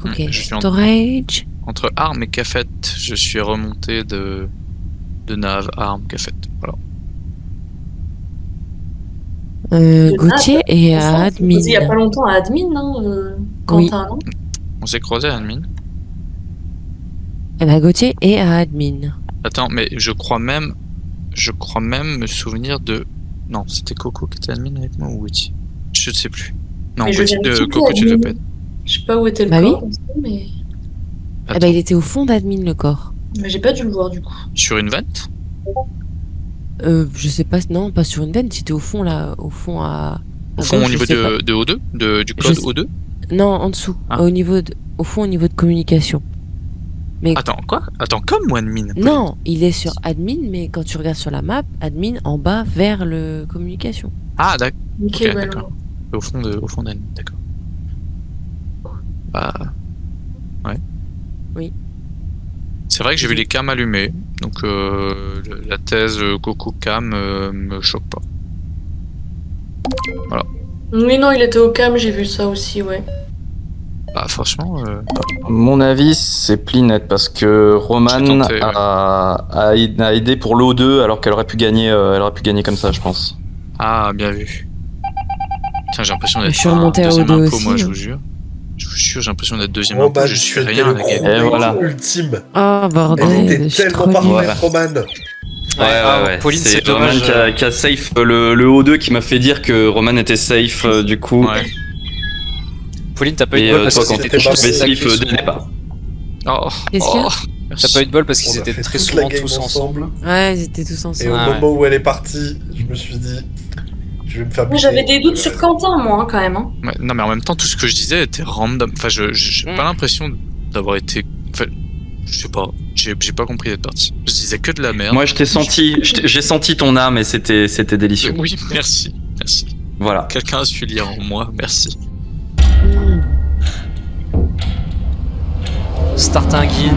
Speaker 6: Ok,
Speaker 3: Je suis en-
Speaker 6: storage.
Speaker 3: Entre armes et cafette, je suis remonté de nav, armes, cafette. Voilà.
Speaker 6: Gauthier est à admin.
Speaker 5: Il y a pas longtemps à admin, non Quentin, non
Speaker 3: On s'est croisé à admin.
Speaker 6: Eh ben, Gauthier est à admin.
Speaker 3: Attends, mais je crois même me souvenir de. Non, c'était Coco qui était admin avec moi ou Gauthier. Je ne sais plus. Non,
Speaker 5: Mais je
Speaker 3: Gauthier,
Speaker 5: vérifie
Speaker 3: Coco,
Speaker 5: plus
Speaker 3: tu le
Speaker 5: admin.
Speaker 3: répètes.
Speaker 5: Je sais pas où était le
Speaker 6: Bah
Speaker 5: corps, mais...
Speaker 6: Eh ben, il était au fond d'admin, le corps.
Speaker 5: mais j'ai pas dû le voir du coup.
Speaker 3: Sur une vente.
Speaker 6: Je sais pas, non, pas sur une veine, c'était au fond, là, au fond à...
Speaker 3: Au
Speaker 6: à
Speaker 3: fond,
Speaker 6: gauche,
Speaker 3: au niveau
Speaker 6: je sais pas.
Speaker 3: de O2 du code
Speaker 6: Je sais-
Speaker 3: O2.
Speaker 6: Non, en dessous,
Speaker 3: Ah.
Speaker 6: au fond, au niveau de communication. Mais
Speaker 3: Attends, quoi? Attends, comme moi, admin.
Speaker 6: non, il est sur admin, mais quand tu regardes sur la map, admin en bas vers le communication.
Speaker 3: Ah, d'accord.
Speaker 5: Ok,
Speaker 3: Ok,
Speaker 5: ouais,
Speaker 3: d'accord. Au fond d'admin, d'accord. Bah. Ouais.
Speaker 6: Oui.
Speaker 3: C'est vrai que j'ai vu les cams allumés, donc la thèse Coco Cam me choque pas.
Speaker 5: Oui, non, il était au cam, j'ai vu ça aussi, ouais.
Speaker 3: Bah franchement,
Speaker 2: Mon avis, c'est Plinette parce que Roman
Speaker 3: J'ai tenté, ouais.
Speaker 2: a aidé pour l'O2 alors qu'elle aurait pu gagner, comme ça, je pense.
Speaker 3: ah bien vu. Tiens, j'ai l'impression d'être
Speaker 6: Je suis remonté à
Speaker 3: deuxième
Speaker 6: O2
Speaker 3: impôt,
Speaker 6: aussi,
Speaker 3: moi, je
Speaker 6: hein.
Speaker 3: vous jure. Je vous jure, j'ai l'impression d'être deuxième
Speaker 4: Roman,
Speaker 3: impôt, je suis
Speaker 4: c'était
Speaker 3: rien à
Speaker 4: le
Speaker 3: la game.
Speaker 4: crewmate
Speaker 2: Et voilà.
Speaker 4: ultime.
Speaker 6: Oh,
Speaker 4: Elle
Speaker 6: bordel, je
Speaker 4: était
Speaker 6: suis
Speaker 4: tellement
Speaker 6: trop nulle.
Speaker 4: parfaite, Roman.
Speaker 1: Pauline, c'est
Speaker 2: Roman
Speaker 1: dommage.
Speaker 2: qui a safe le O2 qui m'a fait dire que Roman était safe du coup.
Speaker 3: Ouais.
Speaker 1: Pauline, t'as pas eu
Speaker 2: Et
Speaker 1: de bol parce
Speaker 2: toi,
Speaker 1: qu'ils
Speaker 2: quand
Speaker 1: étaient
Speaker 2: tu
Speaker 1: très
Speaker 2: fais
Speaker 1: souvent
Speaker 2: safe dès le départ.
Speaker 3: Oh,
Speaker 6: Qu'est-ce qu'il y a
Speaker 1: T'as pas eu de bol parce qu'ils
Speaker 4: On a
Speaker 1: étaient
Speaker 4: fait
Speaker 1: très
Speaker 4: toute
Speaker 1: souvent
Speaker 4: la game
Speaker 1: tous ensemble.
Speaker 6: Ouais, ils étaient tous
Speaker 4: Et
Speaker 6: ensemble.
Speaker 4: au
Speaker 1: Ah,
Speaker 4: moment où elle est partie, je me suis dit, je vais me faire
Speaker 5: Moi,
Speaker 4: buter.
Speaker 5: j'avais des doutes sur Quentin, moi, hein, quand même. Hein.
Speaker 3: Ouais, non mais en même temps, tout ce que je disais était random. Enfin, j'ai
Speaker 1: Mm.
Speaker 3: pas l'impression d'avoir été. Enfin, je sais pas. J'ai pas compris cette partie. Je disais que de la merde.
Speaker 2: Moi, j'ai senti ton âme et c'était délicieux.
Speaker 3: Oui, merci. Merci.
Speaker 2: Voilà.
Speaker 3: Quelqu'un a su lire en moi, merci.
Speaker 6: Hmm.
Speaker 1: Startingin.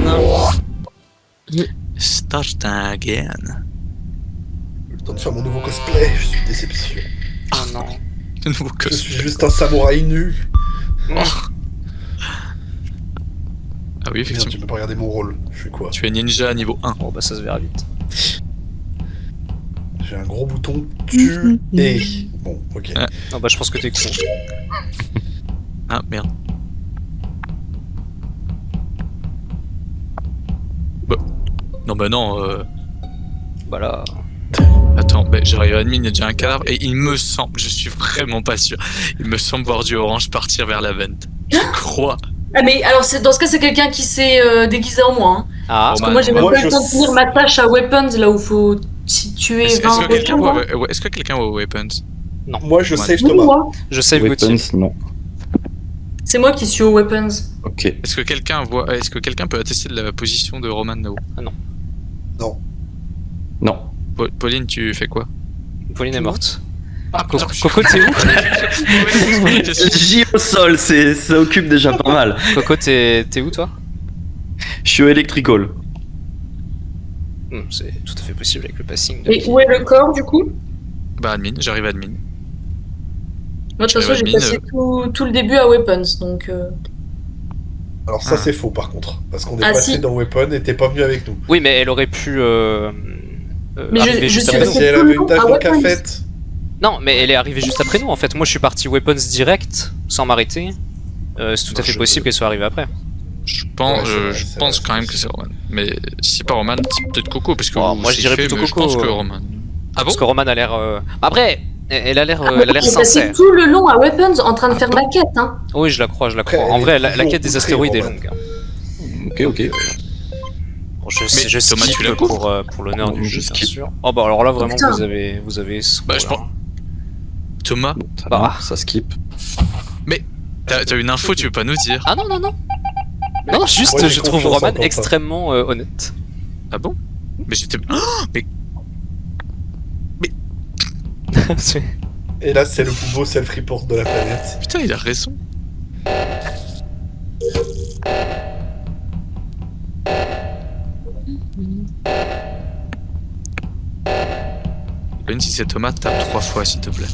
Speaker 3: Start again.
Speaker 4: Le temps de faire mon nouveau cosplay, je suis déception.
Speaker 1: Oh non.
Speaker 3: De nouveau
Speaker 4: Je
Speaker 3: cosplay.
Speaker 4: suis juste un samouraï nu.
Speaker 3: Ah oui,
Speaker 4: Merde,
Speaker 3: effectivement.
Speaker 4: j'ai même pas regardé mon rôle. Je suis quoi?
Speaker 3: Tu es ninja niveau 1.
Speaker 1: Bon bah ça se verra vite.
Speaker 4: J'ai un gros bouton tu et. Bon, ok.
Speaker 3: Ah.
Speaker 1: Non bah je pense que t'es con.
Speaker 3: Ah merde. Bah. Non bah non,
Speaker 1: Bah là.
Speaker 3: attends, bah, j'arrive à admin, il y a déjà un cadavre et il me semble, je suis vraiment pas sûr, il me semble voir du orange partir vers la vente. Je crois.
Speaker 5: Ah, mais alors, dans ce cas, c'est quelqu'un qui s'est déguisé en moi. Hein.
Speaker 1: Ah.
Speaker 5: Parce que moi, j'ai même
Speaker 4: Moi,
Speaker 5: pas eu
Speaker 4: je
Speaker 5: le temps de finir ma tâche à Weapons, là où faut tuer
Speaker 3: Est-ce
Speaker 5: 20
Speaker 3: que quelqu'un
Speaker 5: Weapons.
Speaker 3: voit, est-ce que quelqu'un voit Weapons?
Speaker 4: Moi, je
Speaker 3: Ouais.
Speaker 4: save
Speaker 5: Oui,
Speaker 4: Thomas.
Speaker 5: moi.
Speaker 1: Je save Gauthier.
Speaker 2: Weapons, non.
Speaker 5: C'est moi qui suis aux Weapons.
Speaker 2: Ok.
Speaker 3: Est-ce que quelqu'un peut attester de la position de Roman Nao?
Speaker 2: Non.
Speaker 3: Pauline, tu fais quoi?
Speaker 1: Pauline est morte.
Speaker 3: Ah, putain,
Speaker 1: Coco, t'es où?
Speaker 2: J au sol, ça occupe déjà pas mal.
Speaker 1: Coco, t'es où toi?
Speaker 2: Je suis au Electrical.
Speaker 1: C'est tout à fait possible avec le passing.
Speaker 5: Et où est le corps, du coup?
Speaker 3: Bah, admin, j'arrive admin.
Speaker 5: Moi, de toute façon, j'ai
Speaker 3: Admin,
Speaker 5: passé tout le début à Weapons, donc...
Speaker 4: Alors, ça,
Speaker 3: Ah.
Speaker 4: c'est faux par contre. Parce qu'on est
Speaker 5: Ah,
Speaker 4: passé
Speaker 5: si.
Speaker 4: dans Weapon et t'es pas venu avec nous.
Speaker 1: Oui, mais elle aurait pu.
Speaker 5: Mais
Speaker 1: arriver
Speaker 5: je
Speaker 1: juste
Speaker 5: suis
Speaker 1: après
Speaker 4: Parce
Speaker 1: nous.
Speaker 5: passé
Speaker 4: qu'elle
Speaker 5: tout le
Speaker 4: avait une
Speaker 5: long
Speaker 4: tâche
Speaker 5: à
Speaker 4: dans
Speaker 5: Weapons.
Speaker 4: cafette.
Speaker 1: Non, mais elle est arrivée juste après nous en fait. Moi je suis parti Weapons direct, sans m'arrêter. C'est tout à
Speaker 3: Bah,
Speaker 1: fait
Speaker 3: je-
Speaker 1: possible qu'elle soit arrivée après.
Speaker 3: Je pense,
Speaker 4: Ouais, c'est vrai,
Speaker 3: je
Speaker 4: c'est
Speaker 3: pense
Speaker 4: vrai,
Speaker 3: quand
Speaker 4: c'est
Speaker 3: même
Speaker 4: vrai.
Speaker 3: que c'est Roman. Mais si c'est pas Roman, c'est peut-être Coco, parce que
Speaker 1: Oh,
Speaker 3: vous,
Speaker 1: moi, je
Speaker 3: c'est
Speaker 1: dirais
Speaker 3: fait,
Speaker 1: plutôt
Speaker 3: mais
Speaker 1: Coco,
Speaker 3: Je pense que Roman. Ah bon?
Speaker 1: Parce que Roman a l'air. Après, elle a l'air,
Speaker 5: Ah,
Speaker 1: elle a l'air
Speaker 5: j'ai passé
Speaker 1: sincère.
Speaker 5: tout le long à Weapons en train de faire ma quête, hein.
Speaker 1: Oui, je la crois, je la
Speaker 4: Après,
Speaker 1: crois. En
Speaker 4: elle
Speaker 1: vrai,
Speaker 4: est
Speaker 1: la
Speaker 4: toujours
Speaker 1: quête des
Speaker 4: outrée,
Speaker 1: astéroïdes est
Speaker 4: Roman.
Speaker 1: longue.
Speaker 2: Ok.
Speaker 1: Bon, je
Speaker 3: Mais
Speaker 1: je
Speaker 3: Thomas,
Speaker 1: skip
Speaker 3: tu la coupes
Speaker 1: pour l'honneur du
Speaker 2: Je
Speaker 1: jeu, bien
Speaker 2: skip.
Speaker 1: sûr. Oh bah alors là vraiment
Speaker 5: putain.
Speaker 1: vous avez.
Speaker 3: Bah, je pense- Thomas,
Speaker 2: Très
Speaker 1: Bah.
Speaker 2: bien, ça skip.
Speaker 3: t'as une info, tu veux pas nous dire?
Speaker 1: Ah non. Non, juste
Speaker 4: Moi, j'ai
Speaker 1: je trouve
Speaker 4: confiance en
Speaker 1: Roman
Speaker 4: Quentin.
Speaker 1: extrêmement honnête.
Speaker 3: Ah bon? Mais j'étais.
Speaker 1: C'est-
Speaker 4: Et là, c'est le plus beau self-report de la planète.
Speaker 3: Putain, il a raison. Pauline, si c'est Thomas, tape 3 fois s'il te plaît.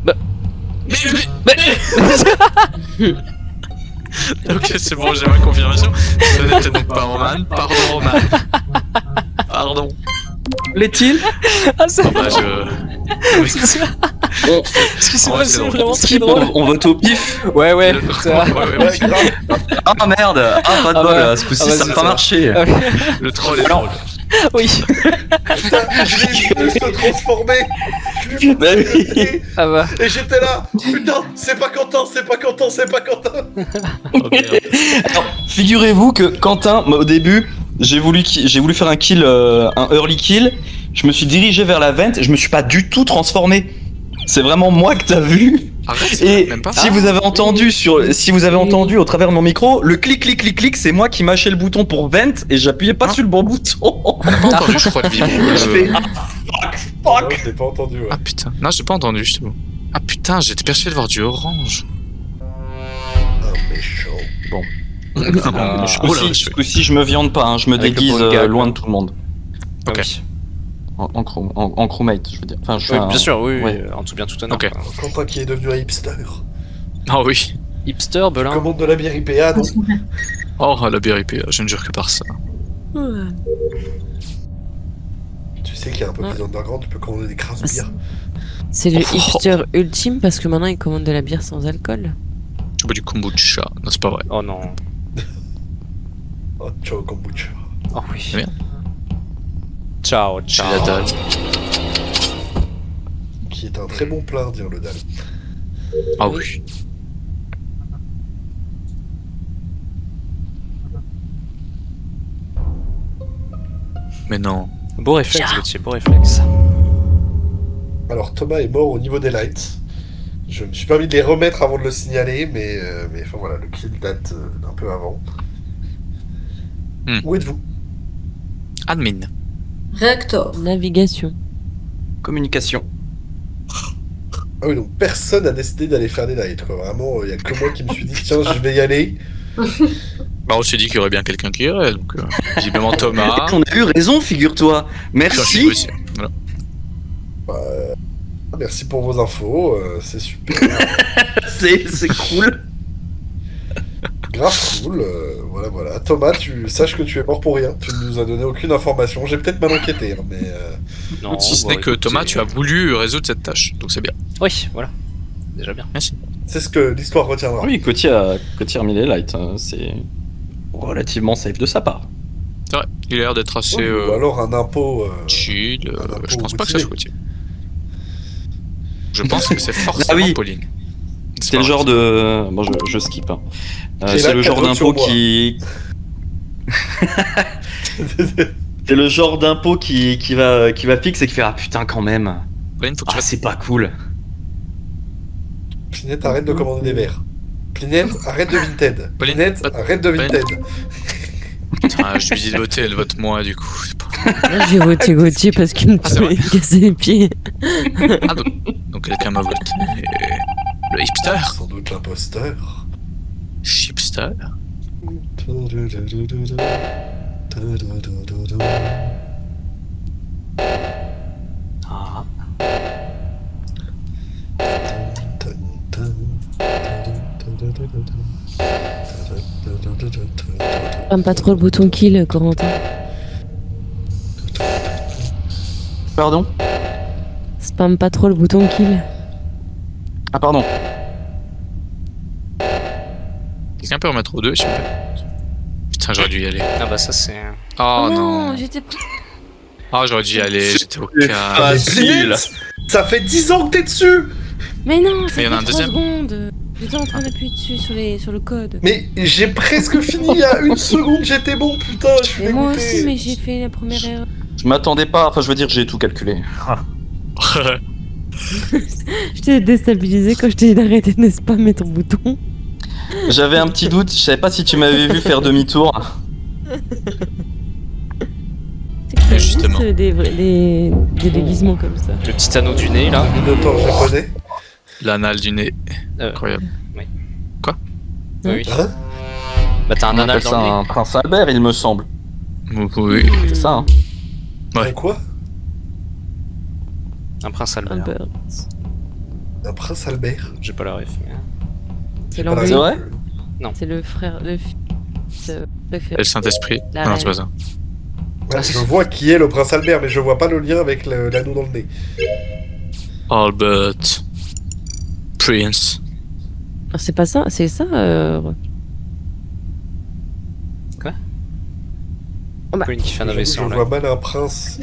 Speaker 1: Mais-
Speaker 3: Ok, c'est bon, j'ai ma confirmation. Ce n'était donc pas Roman. Pardon, Roman. Pardon.
Speaker 7: L'est-il?
Speaker 1: Ah, c'est
Speaker 3: Bah,
Speaker 1: Excusez-moi,
Speaker 3: Ouais, c'est
Speaker 1: c'est
Speaker 3: drôle.
Speaker 1: vraiment très
Speaker 7: Skip,
Speaker 1: drôle.
Speaker 7: on vote au pif.
Speaker 1: Ouais, ouais.
Speaker 3: Ouais,
Speaker 1: ça-
Speaker 3: ouais,
Speaker 4: grave.
Speaker 7: Ah merde. Ah, pas de
Speaker 1: Ah
Speaker 7: bol.
Speaker 1: bah,
Speaker 7: Ce coup-ci,
Speaker 1: ah bah,
Speaker 7: ça
Speaker 1: c'est
Speaker 7: n'a pas
Speaker 1: ça.
Speaker 7: marché.
Speaker 1: Ah,
Speaker 3: le troll est
Speaker 7: Alors,
Speaker 3: drôle.
Speaker 1: oui.
Speaker 4: Putain, je l'ai vu se transformer. Je lui ai
Speaker 7: Bah oui.
Speaker 4: fait
Speaker 1: Ah bah.
Speaker 4: et j'étais là. Putain, c'est pas Quentin, c'est pas Quentin, c'est pas Quentin.
Speaker 3: Oh, merde.
Speaker 7: Alors, figurez-vous que Quentin, moi, au début, j'ai voulu faire un kill, un early kill. Je me suis dirigé vers la vente et je me suis pas du tout transformé. C'est vraiment moi que t'as vu.
Speaker 3: Arrête, c'est vrai,
Speaker 7: Et
Speaker 3: même pas.
Speaker 7: si vous avez entendu entendu au travers de mon micro, le clic, c'est moi qui mâchais le bouton pour vent et j'appuyais pas
Speaker 3: Hein
Speaker 7: sur le bon bouton.
Speaker 3: J'ai pas entendu, je crois, de vive.
Speaker 7: Je fais
Speaker 4: Non, je l'ai pas entendu. Ouais.
Speaker 3: Ah putain. Non, j'ai pas entendu, je t'avoue. Ah putain, j'étais persuadé de voir du orange.
Speaker 4: Un méchant.
Speaker 3: Ah, oh là, je fais-
Speaker 7: aussi je me viande pas, hein, je me
Speaker 1: Avec le
Speaker 7: déguise
Speaker 1: bon gag,
Speaker 7: loin
Speaker 1: hein.
Speaker 7: de tout le monde.
Speaker 3: Ok.
Speaker 1: Ah oui.
Speaker 7: En crewmate, je veux dire. Enfin, je suis
Speaker 1: Oui,
Speaker 7: un-
Speaker 1: bien sûr, oui,
Speaker 7: ouais.
Speaker 1: en tout bien tout honneur.
Speaker 3: Ok.
Speaker 1: quoi.
Speaker 4: Quentin qui est devenu un hipster.
Speaker 3: Ah oui.
Speaker 1: Hipster, Belin.
Speaker 4: Commande de la bière IPA, non?
Speaker 3: Oh, la bière IPA, je ne jure que par ça.
Speaker 4: Tu sais qu'il y a un peu plus underground, tu peux commander des crasses de bière.
Speaker 6: C'est le
Speaker 3: Oh.
Speaker 6: hipster ultime parce que maintenant il commande de la bière sans alcool.
Speaker 3: Je bois du kombucha. Non, c'est pas vrai.
Speaker 1: Oh non.
Speaker 4: Oh, ciao kombucha.
Speaker 1: Oh oui.
Speaker 3: Merde.
Speaker 1: Ciao,
Speaker 3: J'ai
Speaker 1: ciao.
Speaker 3: la dalle.
Speaker 4: Qui est un très bon plat, dire le dalle.
Speaker 3: Ah oui. Mais non.
Speaker 1: Beau réflexe, Gauthier, beau réflexe.
Speaker 4: Alors Thomas est mort au niveau des lights. Je me suis permis de les remettre avant de le signaler, mais enfin voilà, le kill date d'un peu avant. Où êtes-vous?
Speaker 3: Admin.
Speaker 5: Réacteur.
Speaker 6: Navigation.
Speaker 7: Communication.
Speaker 4: Ah oui, donc personne n'a décidé d'aller faire des lights, quoi. Vraiment, il y a que moi qui me suis dit, tiens, je vais y aller.
Speaker 3: Bah, on s'est dit qu'il y aurait bien quelqu'un qui irait, donc visiblement Thomas.
Speaker 7: On a eu raison, figure-toi. Merci.
Speaker 3: Aussi. Voilà.
Speaker 4: Merci pour vos infos, c'est super.
Speaker 7: C'est cool.
Speaker 4: Grave cool, voilà. Thomas, tu saches que tu es mort pour rien. Tu ne nous as donné aucune information. J'ai peut-être mal enquêté, hein, mais...
Speaker 1: Non,
Speaker 3: Si ce
Speaker 1: bon,
Speaker 3: n'est que
Speaker 1: écoutez,
Speaker 3: Thomas, tu as voulu résoudre cette tâche, donc c'est bien.
Speaker 1: Oui, voilà. Déjà bien.
Speaker 3: Merci.
Speaker 4: c'est ce que l'histoire retiendra.
Speaker 7: Oui, Coty a remis les lights. Hein. C'est relativement safe de sa part.
Speaker 3: C'est vrai, il a l'air d'être assez
Speaker 4: Oui, ou alors un impôt...
Speaker 3: chill.
Speaker 4: un impôt
Speaker 3: Je pense pas que ça soit
Speaker 4: routier.
Speaker 3: Gauthier. Je pense que c'est forcément
Speaker 7: oui.
Speaker 3: Pauline.
Speaker 7: C'est le genre de... Bon, je skip. Hein.
Speaker 4: J'ai
Speaker 7: C'est
Speaker 4: là
Speaker 7: le genre
Speaker 4: 4
Speaker 7: d'impôt
Speaker 4: sur moi.
Speaker 7: qui... C'est le genre d'impôt qui va fixer et qui fait ah putain quand même.
Speaker 3: Pauline, faut que tu
Speaker 7: Ah c'est pas cool.
Speaker 4: Pinette, arrête de commander des verres. Pinette, arrête de Vinted.
Speaker 3: Pauline,
Speaker 4: Pinette, arrête de
Speaker 3: Pauline.
Speaker 4: Vinted.
Speaker 3: Putain, je lui dis de voter, elle vote moi du coup. C'est pas-
Speaker 6: Moi, j'ai voté Gauthier parce qu'il me
Speaker 3: Ah, c'est vrai.
Speaker 6: cassait les pieds.
Speaker 3: Ah, donc quelqu'un m'a voté. Le hipster.
Speaker 4: Sans doute l'imposteur.
Speaker 3: Chipster.
Speaker 1: Ah.
Speaker 6: Spam pas trop le bouton kill, Corentin.
Speaker 7: Pardon.
Speaker 6: Spam pas trop le bouton kill.
Speaker 7: Ah pardon.
Speaker 3: Quelqu'un peut remettre aux deux, s'il vous plaît. Putain, j'aurais dû y aller.
Speaker 1: Ah bah ça c'est...
Speaker 3: Oh non.
Speaker 6: j'étais
Speaker 3: Ah, j'aurais dû y aller, j'étais au
Speaker 7: C'est
Speaker 3: cas.
Speaker 7: facile.
Speaker 4: Pinette, ça fait 10 ans que t'es dessus.
Speaker 6: Mais non,
Speaker 3: Mais il y en a un deuxième.
Speaker 6: secondes. J'étais en train d'appuyer dessus sur le code.
Speaker 4: Mais j'ai presque fini il y a 1 seconde, j'étais bon, putain, je suis
Speaker 6: Mais moi
Speaker 4: dégoûté.
Speaker 6: aussi, mais j'ai fait la première erreur.
Speaker 7: Je m'attendais pas. Enfin je veux dire j'ai tout calculé.
Speaker 6: Je t'ai déstabilisé quand je t'ai dit d'arrêter de spammer ton bouton.
Speaker 7: J'avais un petit doute. Je savais pas si tu m'avais vu faire demi-tour.
Speaker 6: C'est
Speaker 3: justement.
Speaker 6: juste des déguisements comme ça.
Speaker 1: Le petit anneau du nez là.
Speaker 4: Minotaure japonais.
Speaker 3: L'anal du nez.
Speaker 1: Euh,
Speaker 3: Incroyable.
Speaker 1: oui, oui.
Speaker 4: Hein?
Speaker 1: Bah t'as un
Speaker 7: On
Speaker 1: anal
Speaker 7: appelle ça
Speaker 1: dans le nez.
Speaker 7: un prince Albert il me semble.
Speaker 3: Oui.
Speaker 7: C'est ça. Hein.
Speaker 3: Ouais.
Speaker 4: Un quoi?
Speaker 1: Un prince Albert.
Speaker 6: Albert.
Speaker 4: Un prince Albert.
Speaker 1: J'ai pas la ref. mais-
Speaker 6: C'est
Speaker 4: Pas la
Speaker 6: l'anglais.
Speaker 7: C'est vrai
Speaker 6: C'est le frère, le fils préféré.
Speaker 3: Et le Saint-Esprit.
Speaker 6: La
Speaker 3: Non, c'est
Speaker 6: reine.
Speaker 3: pas ça.
Speaker 4: Ouais, je vois qui est le prince Albert, mais je vois pas le lien avec l'anneau dans le nez.
Speaker 3: Albert. Prince.
Speaker 6: Ah, c'est pas ça, c'est ça.
Speaker 1: Pauline qui fait un AVC
Speaker 4: Je
Speaker 1: en
Speaker 4: vois
Speaker 1: live.
Speaker 4: mal un prince.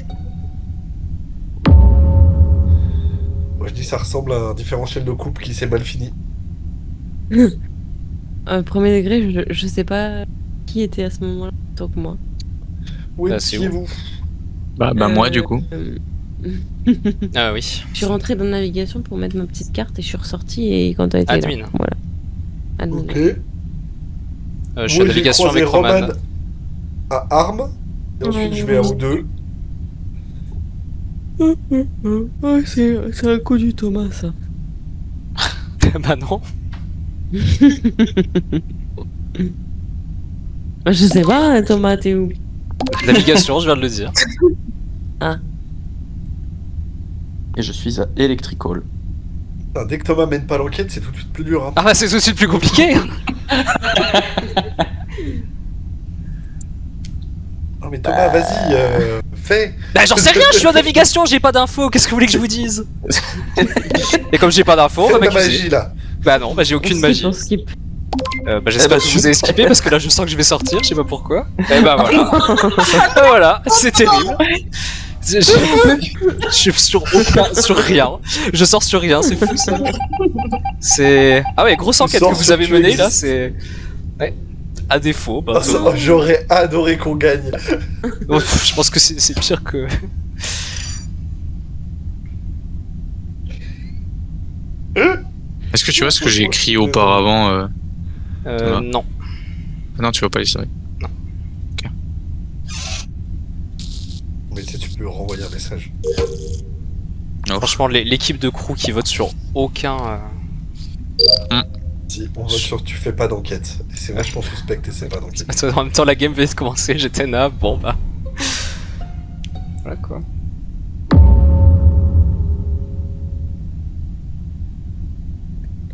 Speaker 4: Moi je dis ça ressemble à un différentiel de couple qui s'est mal fini.
Speaker 6: Premier degré, je sais pas qui était à ce moment-là, plutôt que moi.
Speaker 4: Où
Speaker 1: Bah, c'est
Speaker 4: étiez-vous?
Speaker 3: Bah moi, du coup.
Speaker 1: Ah oui.
Speaker 6: Je suis rentrée dans navigation pour mettre ma petite carte et je suis ressortie et quand elle était
Speaker 1: Admin.
Speaker 6: là. Voilà. Admin.
Speaker 4: Ok.
Speaker 1: Je suis en
Speaker 4: Moi j'ai
Speaker 1: navigation
Speaker 4: croisé
Speaker 1: avec Roman.
Speaker 4: à Armes. Et ensuite je vais à O2.
Speaker 6: Ouais, c'est un coup du Thomas, ça.
Speaker 1: Bah non.
Speaker 6: Je sais pas, Thomas, t'es où?
Speaker 1: Navigation, je viens de le dire.
Speaker 7: Et je suis à Electrical.
Speaker 4: Putain, dès que Thomas mène pas l'enquête, c'est tout de suite plus dur. Hein.
Speaker 1: Ah bah c'est tout de suite plus compliqué.
Speaker 4: Non mais Thomas, vas-y, fais.
Speaker 1: Bah j'en sais rien, je suis en navigation, j'ai pas d'infos, qu'est-ce que vous voulez que je vous dise? Et comme j'ai pas d'infos, on
Speaker 4: Fais
Speaker 1: va
Speaker 4: ta
Speaker 1: m'accuser.
Speaker 4: magie là.
Speaker 1: Bah non, bah j'ai aucune
Speaker 6: On
Speaker 1: magie.
Speaker 6: skip, on skip.
Speaker 1: Bah j'espère que vous avez skippé parce que là je sens que je vais sortir, je sais pas pourquoi. Et bah voilà. Voilà, c'est terrible. Je suis sur rien. Je sors sur rien, c'est fou ça. C'est. Ah ouais, grosse enquête
Speaker 4: sors
Speaker 1: que vous
Speaker 4: sur
Speaker 1: avez
Speaker 4: tu
Speaker 1: menée là,
Speaker 4: existes.
Speaker 1: c'est. Ouais. À défaut, bah.
Speaker 4: Ah, ça, j'aurais adoré qu'on gagne.
Speaker 1: Je pense que c'est pire que.
Speaker 3: Est-ce que tu vois ce que j'ai écrit auparavant Thomas.
Speaker 1: Non.
Speaker 3: Non, tu vois pas l'historique.
Speaker 4: Mais tu sais, tu peux renvoyer un message.
Speaker 3: Non.
Speaker 1: Franchement, l'équipe de crew qui vote sur aucun.
Speaker 4: Si, on vote sur tu fais pas d'enquête. Et c'est vachement suspect et c'est pas d'enquête.
Speaker 1: Attends, en même temps, la game venait de commencer, j'étais naze, bon bah. Voilà quoi.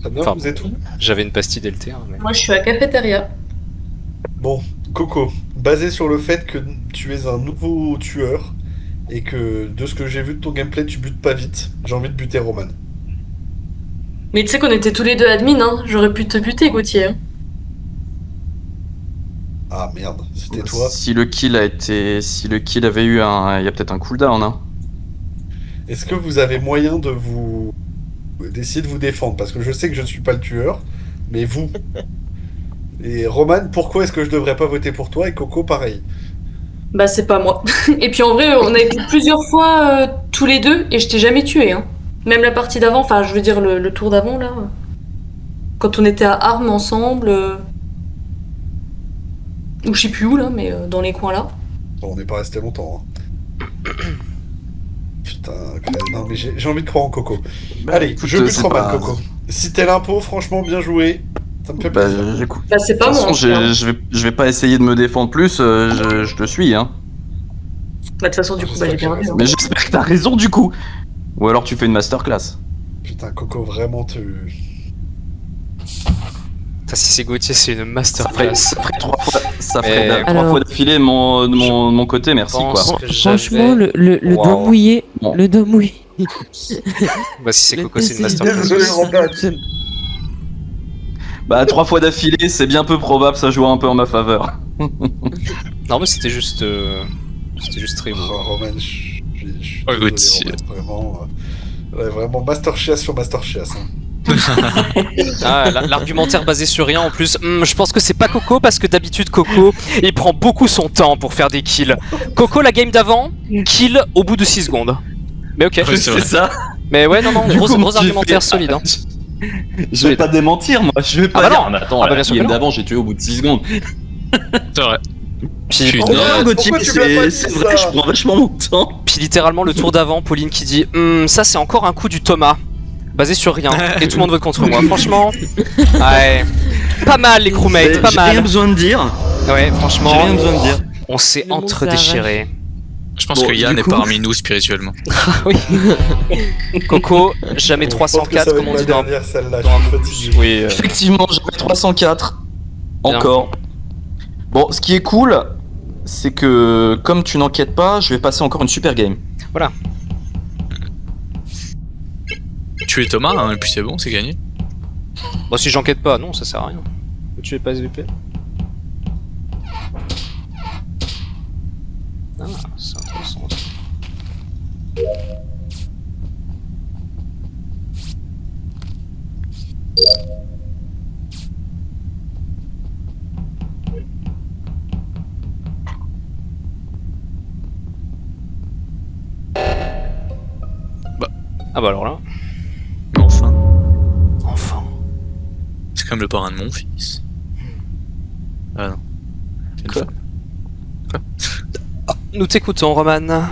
Speaker 4: Très bien,
Speaker 1: Enfin,
Speaker 4: vous êtes où?
Speaker 1: J'avais une pastille DLT, hein, mais.
Speaker 5: Moi, je suis à cafétéria.
Speaker 4: Bon, Coco, basé sur le fait que tu es un nouveau tueur et que de ce que j'ai vu de ton gameplay, tu butes pas vite, j'ai envie de buter Roman.
Speaker 5: Mais tu sais qu'on était tous les deux admin, hein. J'aurais pu te buter, Gauthier. Hein.
Speaker 4: Ah merde, c'était toi.
Speaker 7: Si le kill avait eu un. Il y a peut-être un cooldown, hein.
Speaker 4: Est-ce que vous avez moyen de vous. D'essayer de vous défendre? Parce que je sais que je ne suis pas le tueur, mais vous. Et Roman, pourquoi est-ce que je devrais pas voter pour toi? Et Coco, pareil.
Speaker 5: Bah, c'est pas moi. Et puis en vrai, on a été plusieurs fois tous les deux et je t'ai jamais tué. Hein. Même la partie d'avant, enfin, je veux dire le tour d'avant là. Quand on était à Armes ensemble. Ou je sais plus où là, mais dans les coins là.
Speaker 4: Bon, on n'est pas resté longtemps. Hein. Putain, non mais j'ai envie de croire en Coco. Allez,
Speaker 7: écoute,
Speaker 4: je bute
Speaker 7: c'est
Speaker 4: Roman,
Speaker 7: pas-
Speaker 4: Coco. Si t'es l'impôt, franchement, bien joué. Ça me fait
Speaker 7: Bah,
Speaker 4: plaisir.
Speaker 7: j'écoute.
Speaker 5: Bah, c'est
Speaker 7: De
Speaker 5: pas
Speaker 7: toute
Speaker 5: moi.
Speaker 7: façon,
Speaker 5: hein.
Speaker 7: je vais pas essayer de me défendre plus, je te suis, hein.
Speaker 5: Bah, de toute façon, du coup, bah, j'ai bien vu. hein.
Speaker 7: Mais j'espère que t'as raison du coup. Ou alors tu fais une masterclass.
Speaker 4: Putain, Coco, vraiment, tu.
Speaker 1: Putain, si c'est Gauthier, c'est une
Speaker 7: Ça ferait,
Speaker 1: masterclass.
Speaker 7: ça ferait trois fois,
Speaker 6: Mais-
Speaker 7: trois
Speaker 6: Alors-
Speaker 7: fois d'affilée de mon côté, merci quoi.
Speaker 1: pense que
Speaker 6: Franchement,
Speaker 1: j'avais-
Speaker 6: le
Speaker 7: Wow.
Speaker 6: doigt mouillé.
Speaker 7: Bon.
Speaker 6: Le doigt mouillé.
Speaker 1: Bah, si c'est
Speaker 6: Le
Speaker 1: Coco, c'est une
Speaker 6: PC,
Speaker 1: masterclass.
Speaker 4: Désolé, Roman.
Speaker 7: Bah 3 fois d'affilée, c'est bien peu probable, ça joue un peu en ma faveur.
Speaker 1: Non, mais c'était juste. C'était juste très beau.
Speaker 4: Oh, Roman, je suis
Speaker 3: Oh,
Speaker 4: désolé,
Speaker 3: Gauthier.
Speaker 4: Roman, vraiment. Ouais, vraiment, Master Chias sur Master Chias. Hein.
Speaker 1: Ah, l'argumentaire basé sur rien en plus. Je pense que c'est pas Coco parce que d'habitude Coco il prend beaucoup son temps pour faire des kills. Coco la game d'avant, kill au bout de 6 secondes. Mais ok.
Speaker 3: Ouais, c'est vrai.
Speaker 7: ça.
Speaker 1: Mais ouais, non, non,
Speaker 7: Du
Speaker 1: gros,
Speaker 7: coup,
Speaker 1: gros
Speaker 7: j'ai
Speaker 1: argumentaire
Speaker 7: fait-
Speaker 1: solide. Hein.
Speaker 7: Je vais pas démentir moi, je vais pas
Speaker 1: bah
Speaker 7: dire
Speaker 1: non.
Speaker 7: mais attends,
Speaker 1: Ah bah
Speaker 7: la
Speaker 1: bien sûr que
Speaker 7: game
Speaker 1: non.
Speaker 7: d'avant j'ai tué au bout de 6 secondes.
Speaker 3: C'est vrai.
Speaker 1: Puis,
Speaker 3: Putain.
Speaker 7: Non, Gauthier,
Speaker 4: pourquoi tu m'as pas dit
Speaker 7: c'est
Speaker 4: ça
Speaker 7: vrai, je prends vachement mon temps.
Speaker 1: puis littéralement le tour d'avant, Pauline qui dit ça c'est encore un coup du Thomas. Basé sur rien. Et tout le monde vote contre moi. Franchement. Ouais. Pas mal les crewmates, pas
Speaker 7: J'ai rien
Speaker 1: mal.
Speaker 7: besoin de dire.
Speaker 1: Ouais, franchement.
Speaker 7: J'ai rien besoin de dire.
Speaker 1: On s'est
Speaker 6: Le monde
Speaker 1: entre-déchiré.
Speaker 3: Je pense
Speaker 7: Bon,
Speaker 3: que Yann
Speaker 7: du
Speaker 3: est
Speaker 7: coup-
Speaker 3: parmi nous spirituellement.
Speaker 1: Oui. Coco, jamais
Speaker 4: Bon, je pense que
Speaker 1: 304
Speaker 4: ça va
Speaker 1: comme
Speaker 4: être
Speaker 1: on
Speaker 4: ma
Speaker 1: dit dans
Speaker 4: dernière, celle-là,
Speaker 1: dans un
Speaker 4: je suis
Speaker 1: mot.
Speaker 4: fatigué.
Speaker 1: Oui.
Speaker 7: Effectivement, j'avais 304. Encore. Bon, ce qui est cool, c'est que comme tu n'enquêtes pas, je vais passer encore une super game.
Speaker 1: Voilà.
Speaker 3: Tuer Thomas, hein, et puis c'est bon, c'est gagné.
Speaker 1: Bon, si j'enquête pas, non, ça sert à rien. Tu es pas SVP. Ah, c'est intéressant. Ah bah alors là,
Speaker 3: Mais enfin,
Speaker 1: enfin.
Speaker 3: c'est quand même le parrain de mon fils. Ah non. C'est une
Speaker 7: Quoi
Speaker 3: femme.
Speaker 1: Nous t'écoutons, Roman.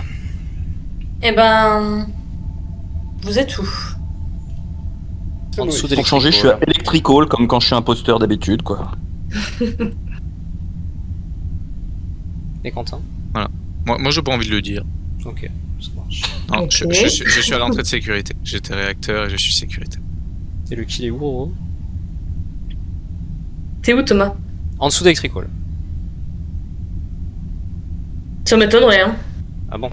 Speaker 5: Eh ben. Vous êtes où?
Speaker 1: En dessous
Speaker 7: Pour changer, je suis à Electrical comme quand je suis imposteur d'habitude, quoi.
Speaker 1: Et Quentin?
Speaker 3: Moi j'ai pas envie de le dire.
Speaker 1: Ok, ça marche.
Speaker 3: Non,
Speaker 5: Ok.
Speaker 3: je suis à l'entrée de sécurité. J'étais réacteur et je suis sécurité.
Speaker 1: Et le kill est où, Roro?
Speaker 5: T'es où, Thomas?
Speaker 1: En dessous d'Electrical.
Speaker 5: Ça m'étonnerait, hein.
Speaker 1: Ah bon?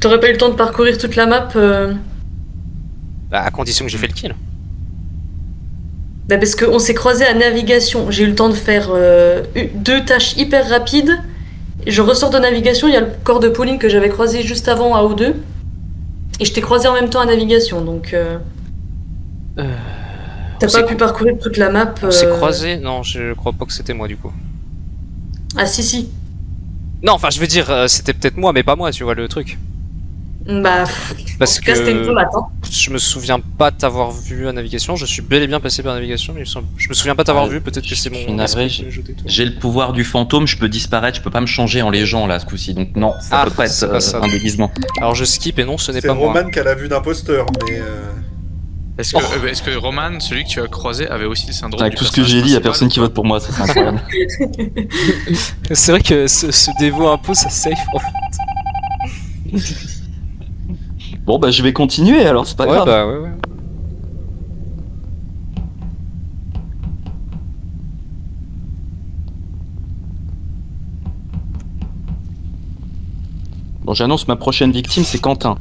Speaker 5: T'aurais pas eu le temps de parcourir toute la map
Speaker 1: Bah, à condition que j'ai fait le kill.
Speaker 5: Bah parce qu'on s'est croisés à navigation. J'ai eu le temps de faire 2 tâches hyper rapides. Je ressors de navigation, il y a le corps de Pauline que j'avais croisé juste avant à O2. Et je t'ai croisé en même temps à navigation, donc... T'as
Speaker 1: On
Speaker 5: pas
Speaker 1: s'est
Speaker 5: pu parcourir toute la map.
Speaker 1: On s'est croisés? Non, je crois pas que c'était moi du coup.
Speaker 5: Ah si.
Speaker 1: Non, enfin, je veux dire, c'était peut-être moi, mais pas moi, tu vois le truc.
Speaker 5: Bah...
Speaker 1: Parce
Speaker 5: en tout cas, c'était une
Speaker 1: que
Speaker 5: tomate, hein.
Speaker 1: je me souviens pas t'avoir vu à navigation. Je suis bel et bien passé par navigation, mais je me souviens pas t'avoir vu. Peut-être que c'est
Speaker 7: je suis
Speaker 1: mon
Speaker 7: navré,
Speaker 1: esprit qui me joue des tours.
Speaker 7: J'ai le pouvoir du fantôme, je peux disparaître, je peux pas me changer en légion là ce coup-ci, donc non, ça
Speaker 1: Ah,
Speaker 7: peut pas
Speaker 1: c'est
Speaker 7: être
Speaker 1: pas ça.
Speaker 7: un déguisement.
Speaker 1: Alors je skip et non, ce n'est
Speaker 4: C'est
Speaker 1: pas moi.
Speaker 4: Roman qui a la vue d'imposteur, mais.
Speaker 3: Est-ce que Roman, celui que tu as croisé, avait aussi le syndrome
Speaker 7: Avec
Speaker 3: du
Speaker 7: tout ce que j'ai
Speaker 3: personnage
Speaker 7: dit, y a
Speaker 3: principal
Speaker 7: personne qui
Speaker 3: ou pas
Speaker 7: vote pour moi, ça c'est incroyable.
Speaker 1: C'est vrai que ce dévot un peu, ça safe en fait.
Speaker 7: Bon bah je vais continuer alors, c'est pas
Speaker 1: Ouais,
Speaker 7: grave.
Speaker 1: bah ouais.
Speaker 7: Bon, j'annonce ma prochaine victime, c'est Quentin.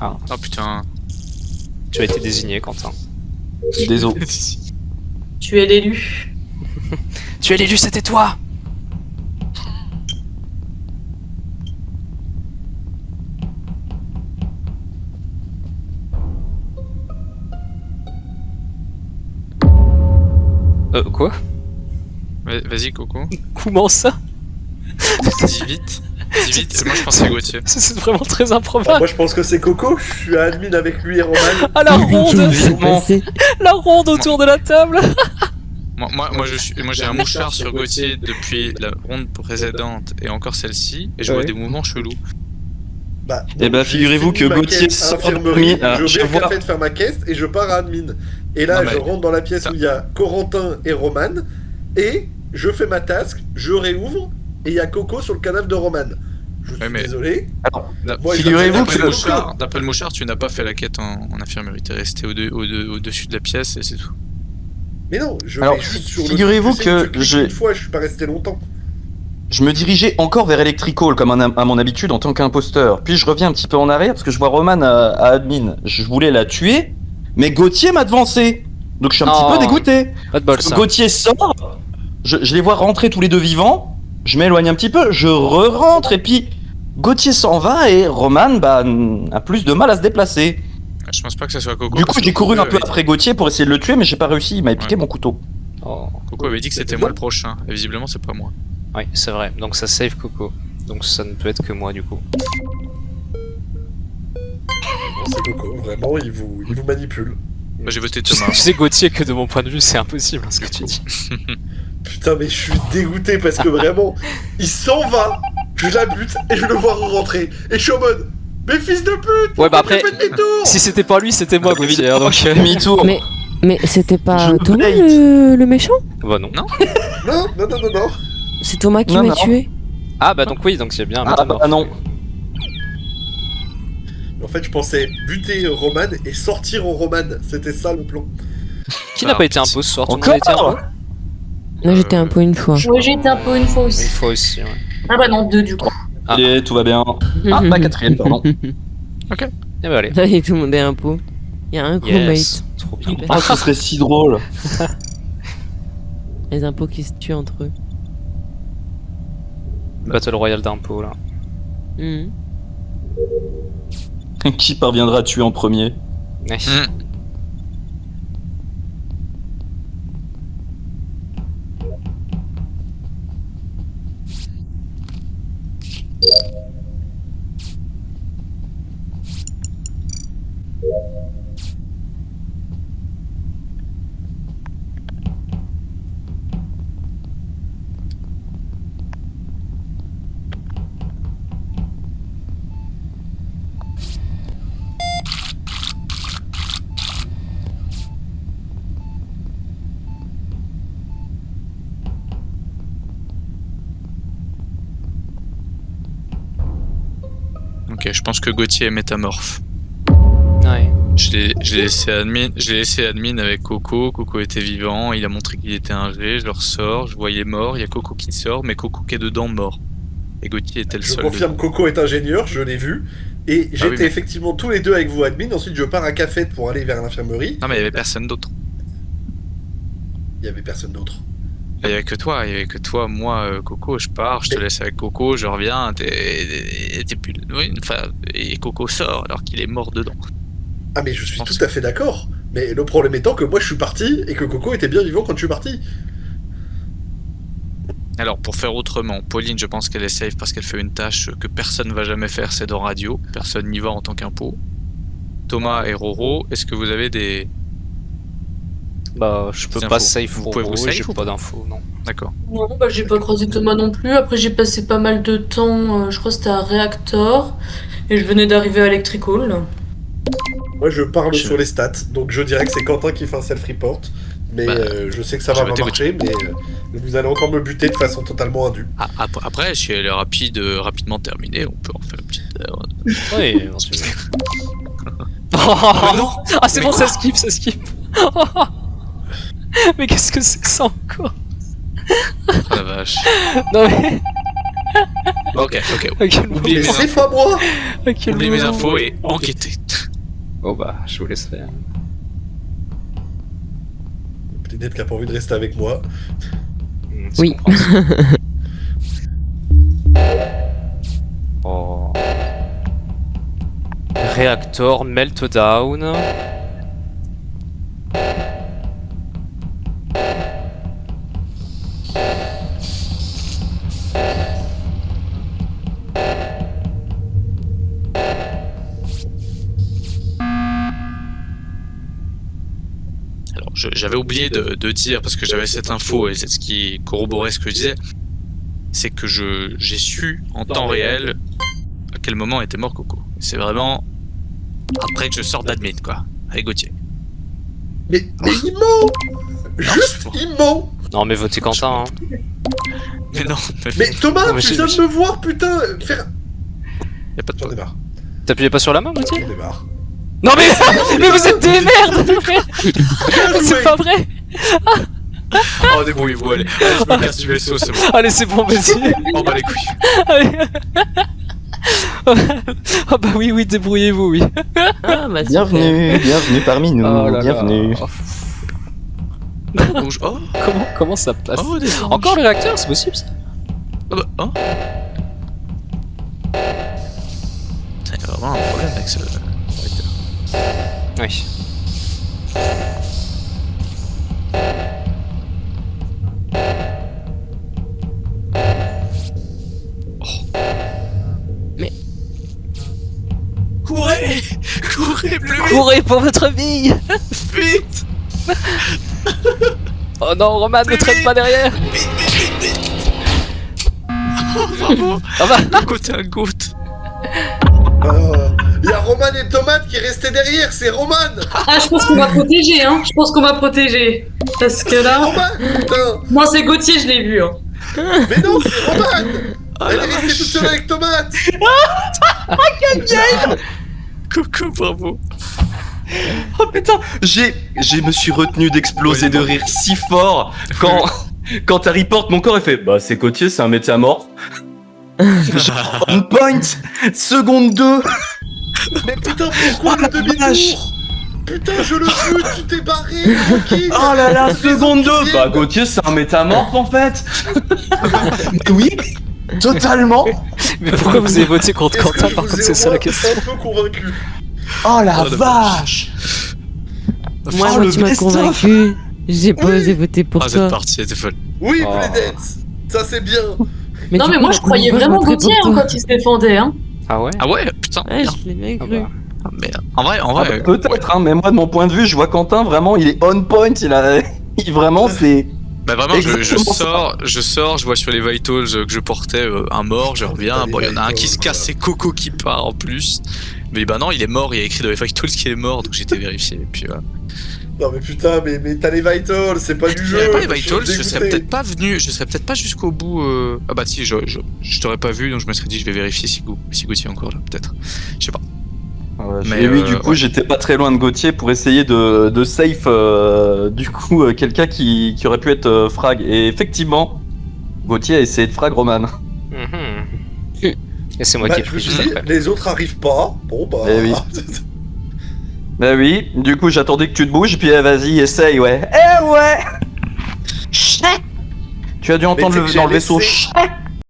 Speaker 3: Oh putain.
Speaker 1: Tu as été désigné, Quentin.
Speaker 7: Désolé.
Speaker 5: Tu es l'élu.
Speaker 1: Tu es l'élu, c'était toi! Quoi?
Speaker 3: Vas-y, Coco.
Speaker 1: Comment ça?
Speaker 3: Dis vite. Dis vite. Moi, je pense que c'est Gauthier.
Speaker 1: C'est vraiment très
Speaker 4: Bah,
Speaker 1: improbable.
Speaker 4: moi je pense que c'est Coco, je suis admin avec lui et Roman.
Speaker 1: Ah, la ronde!
Speaker 6: Qu'est-ce qui s'est passé?
Speaker 1: La ronde autour de la table!
Speaker 3: Moi, j'ai un mouchard sur Gauthier depuis la ronde précédente et encore celle-ci, et je vois
Speaker 1: Ouais.
Speaker 3: des mouvements chelous.
Speaker 4: Bah,
Speaker 7: Eh bah,
Speaker 4: j'ai
Speaker 7: figurez-vous
Speaker 4: fini
Speaker 7: que
Speaker 4: ma
Speaker 7: Gauthier
Speaker 4: quête à
Speaker 7: sort de
Speaker 4: l'infirmerie,
Speaker 7: parmi-
Speaker 4: je
Speaker 7: je
Speaker 4: vais au
Speaker 7: vois-
Speaker 4: café de faire ma caisse et je pars à admin. Et là,
Speaker 3: Non,
Speaker 4: je
Speaker 3: mais-
Speaker 4: rentre dans la pièce où il y a Corentin et Roman, et je fais ma task, je réouvre, et il y a Coco sur le canal de Roman. Je suis
Speaker 3: Ouais, mais-
Speaker 4: désolé. Moi,
Speaker 7: Figurez-vous
Speaker 3: D'après
Speaker 7: que-
Speaker 3: le mouchard, tu n'as pas fait la quête en infirmerie. T'es resté au-dessus de la pièce et c'est tout.
Speaker 4: Mais non, je
Speaker 7: Alors,
Speaker 4: vais juste sur le
Speaker 7: figurez-vous
Speaker 4: truc, tu sais,
Speaker 7: que
Speaker 4: tu cliques
Speaker 7: je-
Speaker 4: une fois, je suis pas resté longtemps.
Speaker 7: Je me dirigeais encore vers Electrical comme à mon habitude en tant qu'imposteur. Puis je reviens un petit peu en arrière parce que je vois Roman à admin. Je voulais la tuer, mais Gauthier m'a devancé. Donc je suis un petit
Speaker 1: Oh.
Speaker 7: peu dégoûté.
Speaker 1: Pas de bol,
Speaker 7: Parce que
Speaker 1: ça.
Speaker 7: Gauthier sort, je les vois rentrer tous les deux vivants, je m'éloigne un petit peu, je re-rentre et puis Gauthier s'en va et Roman a plus de mal à se déplacer.
Speaker 3: Je pense pas que ça soit Coco.
Speaker 7: Du
Speaker 3: parce
Speaker 7: coup
Speaker 3: que
Speaker 7: j'ai couru
Speaker 3: Coco
Speaker 7: un peu
Speaker 3: avait-
Speaker 7: après Gauthier pour essayer de le tuer mais j'ai pas réussi, il m'a piqué mon couteau.
Speaker 1: Oh.
Speaker 3: Coco avait dit que c'était moi le prochain, et visiblement c'est pas moi.
Speaker 1: Oui, c'est vrai. Donc ça save Coco. Donc ça ne peut être que moi du coup.
Speaker 4: Non, c'est Coco, vraiment, il vous manipule.
Speaker 3: Moi j'ai voté
Speaker 1: Tu
Speaker 3: Thomas.
Speaker 1: sais Gauthier que de mon point de vue c'est impossible hein, ce que tu dis.
Speaker 4: Putain, mais je suis dégoûté parce que vraiment, il s'en va, je la bute et je le vois rentrer. Et je suis en mode, mais fils de pute!
Speaker 1: Ouais, bah
Speaker 4: pourquoi
Speaker 1: après,
Speaker 4: tu fais demi-tour
Speaker 1: si c'était pas lui c'était moi Gauthier. hein, donc
Speaker 7: Demi-tour.
Speaker 6: Mais c'était pas
Speaker 7: Je
Speaker 6: Thomas
Speaker 7: bait.
Speaker 6: le méchant?
Speaker 1: bah non.
Speaker 4: Non, non, non, non, non.
Speaker 6: C'est Thomas qui
Speaker 7: Non,
Speaker 6: m'a
Speaker 7: non.
Speaker 6: tué?
Speaker 1: Ah bah donc oui, donc c'est bien.
Speaker 7: Ah bah non.
Speaker 4: En fait, je pensais buter Roman et sortir en Roman. C'était ça le plan.
Speaker 1: Qui n'a
Speaker 3: Ah,
Speaker 1: pas été
Speaker 3: pitié.
Speaker 1: impôt ce soir? Tout le monde a été
Speaker 7: Encore
Speaker 1: impôt
Speaker 6: Moi, j'étais un pot une fois.
Speaker 5: Ouais, j'ai été un peu une fois
Speaker 1: Une
Speaker 5: aussi.
Speaker 1: fois aussi, ouais.
Speaker 5: Ah bah non, 2 du coup.
Speaker 1: Ah.
Speaker 2: Ok, tout va bien. Ah, bah 4ème, pardon.
Speaker 1: Eh ben allez.
Speaker 6: Allez, tout le monde est un pot. Il y a un crewmate.
Speaker 1: Yes. Trop bien.
Speaker 6: Super.
Speaker 2: Ah, ce serait si drôle.
Speaker 6: Les impôts qui se tuent entre eux.
Speaker 1: Battle Royale d'impôt là.
Speaker 6: Mhm.
Speaker 2: Qui parviendra à tuer en premier?
Speaker 1: Ouais.
Speaker 3: Ok, je pense que Gauthier est métamorphe.
Speaker 1: Ouais.
Speaker 3: Je l'ai laissé admin avec Coco. Coco était vivant, il a montré qu'il était un G. Je le ressors, je voyais mort. Il y a Coco qui sort, mais Coco qui est dedans mort. Et Gauthier était le
Speaker 4: Je
Speaker 3: seul.
Speaker 4: confirme, Coco est ingénieur, je l'ai vu. Et j'étais
Speaker 3: oui, mais-
Speaker 4: effectivement tous les deux avec vous, admin. Ensuite, je pars à café pour aller vers l'infirmerie.
Speaker 3: Non, mais il y avait personne d'autre.
Speaker 4: Il y avait personne d'autre.
Speaker 3: Il y avait que toi, moi, Coco, je pars, je te laisse avec Coco, je reviens, t'es plus. Oui, enfin, et Coco sort alors qu'il est mort dedans.
Speaker 4: Ah, mais je suis
Speaker 3: Je pense
Speaker 4: tout à fait d'accord. Mais le problème étant que moi, je suis parti et que Coco était bien vivant quand je suis parti.
Speaker 3: Alors, pour faire autrement, Pauline, je pense qu'elle est safe parce qu'elle fait une tâche que personne va jamais faire, c'est dans radio. Personne n'y va en tant qu'impôt. Thomas et Roro, est-ce que vous avez des.
Speaker 1: Bah, je peux
Speaker 3: Des
Speaker 1: pas
Speaker 3: infos.
Speaker 1: safe
Speaker 3: Vous
Speaker 1: pour
Speaker 3: pouvez
Speaker 1: vous,
Speaker 3: vous safe
Speaker 1: j'ai
Speaker 3: ou
Speaker 1: pas
Speaker 3: pas
Speaker 1: d'infos, non.
Speaker 3: D'accord.
Speaker 5: Non, bah j'ai pas croisé Thomas non plus. Après, j'ai passé pas mal de temps, je crois que c'était à Reactor. Et je venais d'arriver à Electrical.
Speaker 4: Moi, je parle
Speaker 3: Je-
Speaker 4: sur les stats. Donc, je dirais que c'est Quentin qui fait un self-report. Mais
Speaker 3: Bah,
Speaker 4: je sais que ça
Speaker 3: je
Speaker 4: va
Speaker 3: vais
Speaker 4: pas marcher. Mais vous allez encore me buter de façon totalement indue.
Speaker 3: Après, si elle est rapidement terminée, on peut en faire une petite.
Speaker 1: Oui, éventuellement.
Speaker 3: Mais non.
Speaker 1: Ah, c'est
Speaker 3: Mais
Speaker 1: bon,
Speaker 3: quoi
Speaker 1: ça skip. Mais qu'est-ce que c'est que ça encore?
Speaker 3: Oh la vache.
Speaker 1: Non mais,
Speaker 3: Ok.
Speaker 1: à quel
Speaker 3: Oubliez
Speaker 4: Mais
Speaker 3: mes
Speaker 1: moment,
Speaker 4: c'est pas moi!
Speaker 1: à quel
Speaker 3: Oubliez mes
Speaker 1: moment-
Speaker 3: infos et enquêtez.
Speaker 1: Bon bah, je vous laisse faire.
Speaker 4: Peut-être qu'il a pas envie de rester avec moi.
Speaker 1: C'est
Speaker 6: Oui.
Speaker 1: compréhensible. Oh. Réacteur meltdown.
Speaker 3: Alors, j'avais oublié de dire, parce que j'avais cette info, et c'est ce qui corroborait ce que je disais, c'est que j'ai su en temps réel à quel moment était mort Coco. C'est vraiment après que je sors d'admin, quoi, avec Gauthier.
Speaker 4: Mais il ment! Juste, il ment!
Speaker 1: Non mais votez Quentin, hein.
Speaker 3: Mais non,
Speaker 4: Mais Thomas,
Speaker 1: Non, mais
Speaker 4: tu
Speaker 1: j'ai-
Speaker 4: viens de me voir, putain! Faire.
Speaker 3: y a pas de
Speaker 4: J'en
Speaker 3: problème.
Speaker 4: démarre.
Speaker 1: T'appuyais pas sur la main, Gauthier?
Speaker 4: J'en démarre.
Speaker 1: Non mais, mais vous êtes des merdes!
Speaker 4: Bien
Speaker 1: C'est
Speaker 4: joué.
Speaker 1: pas vrai!
Speaker 3: Oh, débrouillez-vous, allez. Allez, je me casse du vaisseau, c'est bon.
Speaker 1: Allez, c'est bon, vas-y.
Speaker 3: On bat les couilles.
Speaker 1: Allez. Ah bah oui, débrouillez-vous, oui.
Speaker 6: Ah, bah super.
Speaker 2: Bienvenue parmi nous,
Speaker 1: Oh là là.
Speaker 2: bienvenue.
Speaker 3: Rouge. Oh,
Speaker 1: Comment ça passe?
Speaker 3: oh, des oranges.
Speaker 1: Encore le réacteur, c'est possible ça?
Speaker 3: Oh, bah, oh. Putain, il y a vraiment un problème avec ce réacteur.
Speaker 1: Oui.
Speaker 3: Courez! Courez plus vite!
Speaker 1: Courez pour votre vie!
Speaker 3: Vite!
Speaker 1: Oh non, Roman, ne traîne pas derrière!
Speaker 3: Bravo!
Speaker 1: Ah bah,
Speaker 3: Côté un goutte!
Speaker 4: Il y a Roman et Tomate qui restaient derrière, c'est Roman!
Speaker 5: Ah, je pense qu'on m'a protégé, hein. Je pense qu'on m'a protégé. Parce que là,
Speaker 4: Roman! Putain!
Speaker 5: moi c'est Gauthier, je l'ai vu, hein.
Speaker 4: Mais non, c'est Roman!
Speaker 3: Oh
Speaker 4: Elle
Speaker 3: la
Speaker 4: est restée
Speaker 3: vache!
Speaker 4: toute seule avec Tomate!
Speaker 3: Coucou, bravo!
Speaker 7: Oh putain, je me suis retenu d'exploser de rire si fort quand t'as report mon corps, il fait bah c'est Gauthier, c'est un métamorphe. Genre, on point, seconde 2.
Speaker 4: Mais putain, pourquoi le demi-tour? Putain, je le veux, tu t'es barré, tranquille.
Speaker 7: Oh là là,
Speaker 4: Les
Speaker 7: seconde 2.
Speaker 4: autres
Speaker 7: Bah
Speaker 4: viennent.
Speaker 7: Gauthier, c'est un métamorphe en fait. Mais oui, totalement.
Speaker 1: Mais pourquoi vous avez voté contre
Speaker 4: Est-ce que
Speaker 1: Quentin
Speaker 4: je
Speaker 1: par
Speaker 4: vous
Speaker 1: contre,
Speaker 4: ai
Speaker 1: c'est
Speaker 4: au
Speaker 1: ça la
Speaker 4: moins
Speaker 1: question.
Speaker 4: un peu convaincu?
Speaker 7: Oh la
Speaker 3: Oh, la
Speaker 7: vache.
Speaker 6: Moi,
Speaker 7: Oh, le
Speaker 6: tu m'as
Speaker 7: best-of.
Speaker 6: convaincu. J'ai pas
Speaker 4: Oui.
Speaker 6: osé voter pour
Speaker 3: Ah,
Speaker 6: toi.
Speaker 3: cette partie était folle.
Speaker 4: Oui,
Speaker 1: Oh.
Speaker 4: Plédette, ça c'est bien.
Speaker 5: Non,
Speaker 6: du
Speaker 5: mais
Speaker 6: coup,
Speaker 5: moi
Speaker 6: la
Speaker 5: je croyais
Speaker 6: prochaine fois,
Speaker 5: vraiment
Speaker 6: je voterai
Speaker 5: Gauthier
Speaker 6: pour
Speaker 5: hein,
Speaker 6: toi.
Speaker 5: quand il se défendait. Hein.
Speaker 1: Ah ouais?
Speaker 3: Ah ouais, putain.
Speaker 6: Ouais,
Speaker 3: merde.
Speaker 6: je l'ai bien
Speaker 1: Ah
Speaker 6: cru.
Speaker 1: bah.
Speaker 3: Ah, mais en vrai,
Speaker 7: Ah bah, peut-être, hein, mais moi de mon point de vue, je vois Quentin vraiment, il est on point, il vraiment c'est.
Speaker 3: Bah vraiment, je
Speaker 7: Exactement ça.
Speaker 3: sors, je vois sur les vitals que je portais un mort, je reviens.
Speaker 4: Les
Speaker 3: Bon, il y en a un
Speaker 4: vitals,
Speaker 3: qui se casse,
Speaker 4: voilà.
Speaker 3: c'est Coco qui part en plus. Mais bah non, il est mort, il y a écrit dans les vitals qu'il est mort, donc j'ai été vérifié. Et puis voilà.
Speaker 4: Non mais putain, mais t'as les vitals, c'est pas du
Speaker 3: Il
Speaker 4: jeu.
Speaker 3: n'y avait pas les
Speaker 4: suis
Speaker 3: vitals, je
Speaker 4: dégoûté.
Speaker 3: serais peut-être pas venu, je serais peut-être pas jusqu'au bout. Ah bah si, je t'aurais pas vu, donc je me serais dit je vais vérifier si Gauthier est encore là, peut-être. Je sais pas. Mais,
Speaker 7: Et oui, du coup,
Speaker 3: ouais.
Speaker 7: j'étais pas très loin de Gauthier pour essayer de safe du coup quelqu'un qui aurait pu être frag. Et effectivement, Gauthier a essayé de frag Roman.
Speaker 1: Mhm. Et c'est moi
Speaker 4: Bah,
Speaker 1: qui ai
Speaker 4: je me
Speaker 1: pris
Speaker 4: suis
Speaker 1: juste
Speaker 4: dit,
Speaker 1: après.
Speaker 4: les autres arrivent pas. Bon bah.
Speaker 7: Eh oui. Bah oui, du coup, j'attendais que tu te bouges, puis vas-y, essaye, ouais. Eh ouais. Chut. Tu as dû entendre
Speaker 4: c'est que
Speaker 7: dans le
Speaker 4: j'ai
Speaker 7: vaisseau.
Speaker 4: laissé-
Speaker 7: Chut.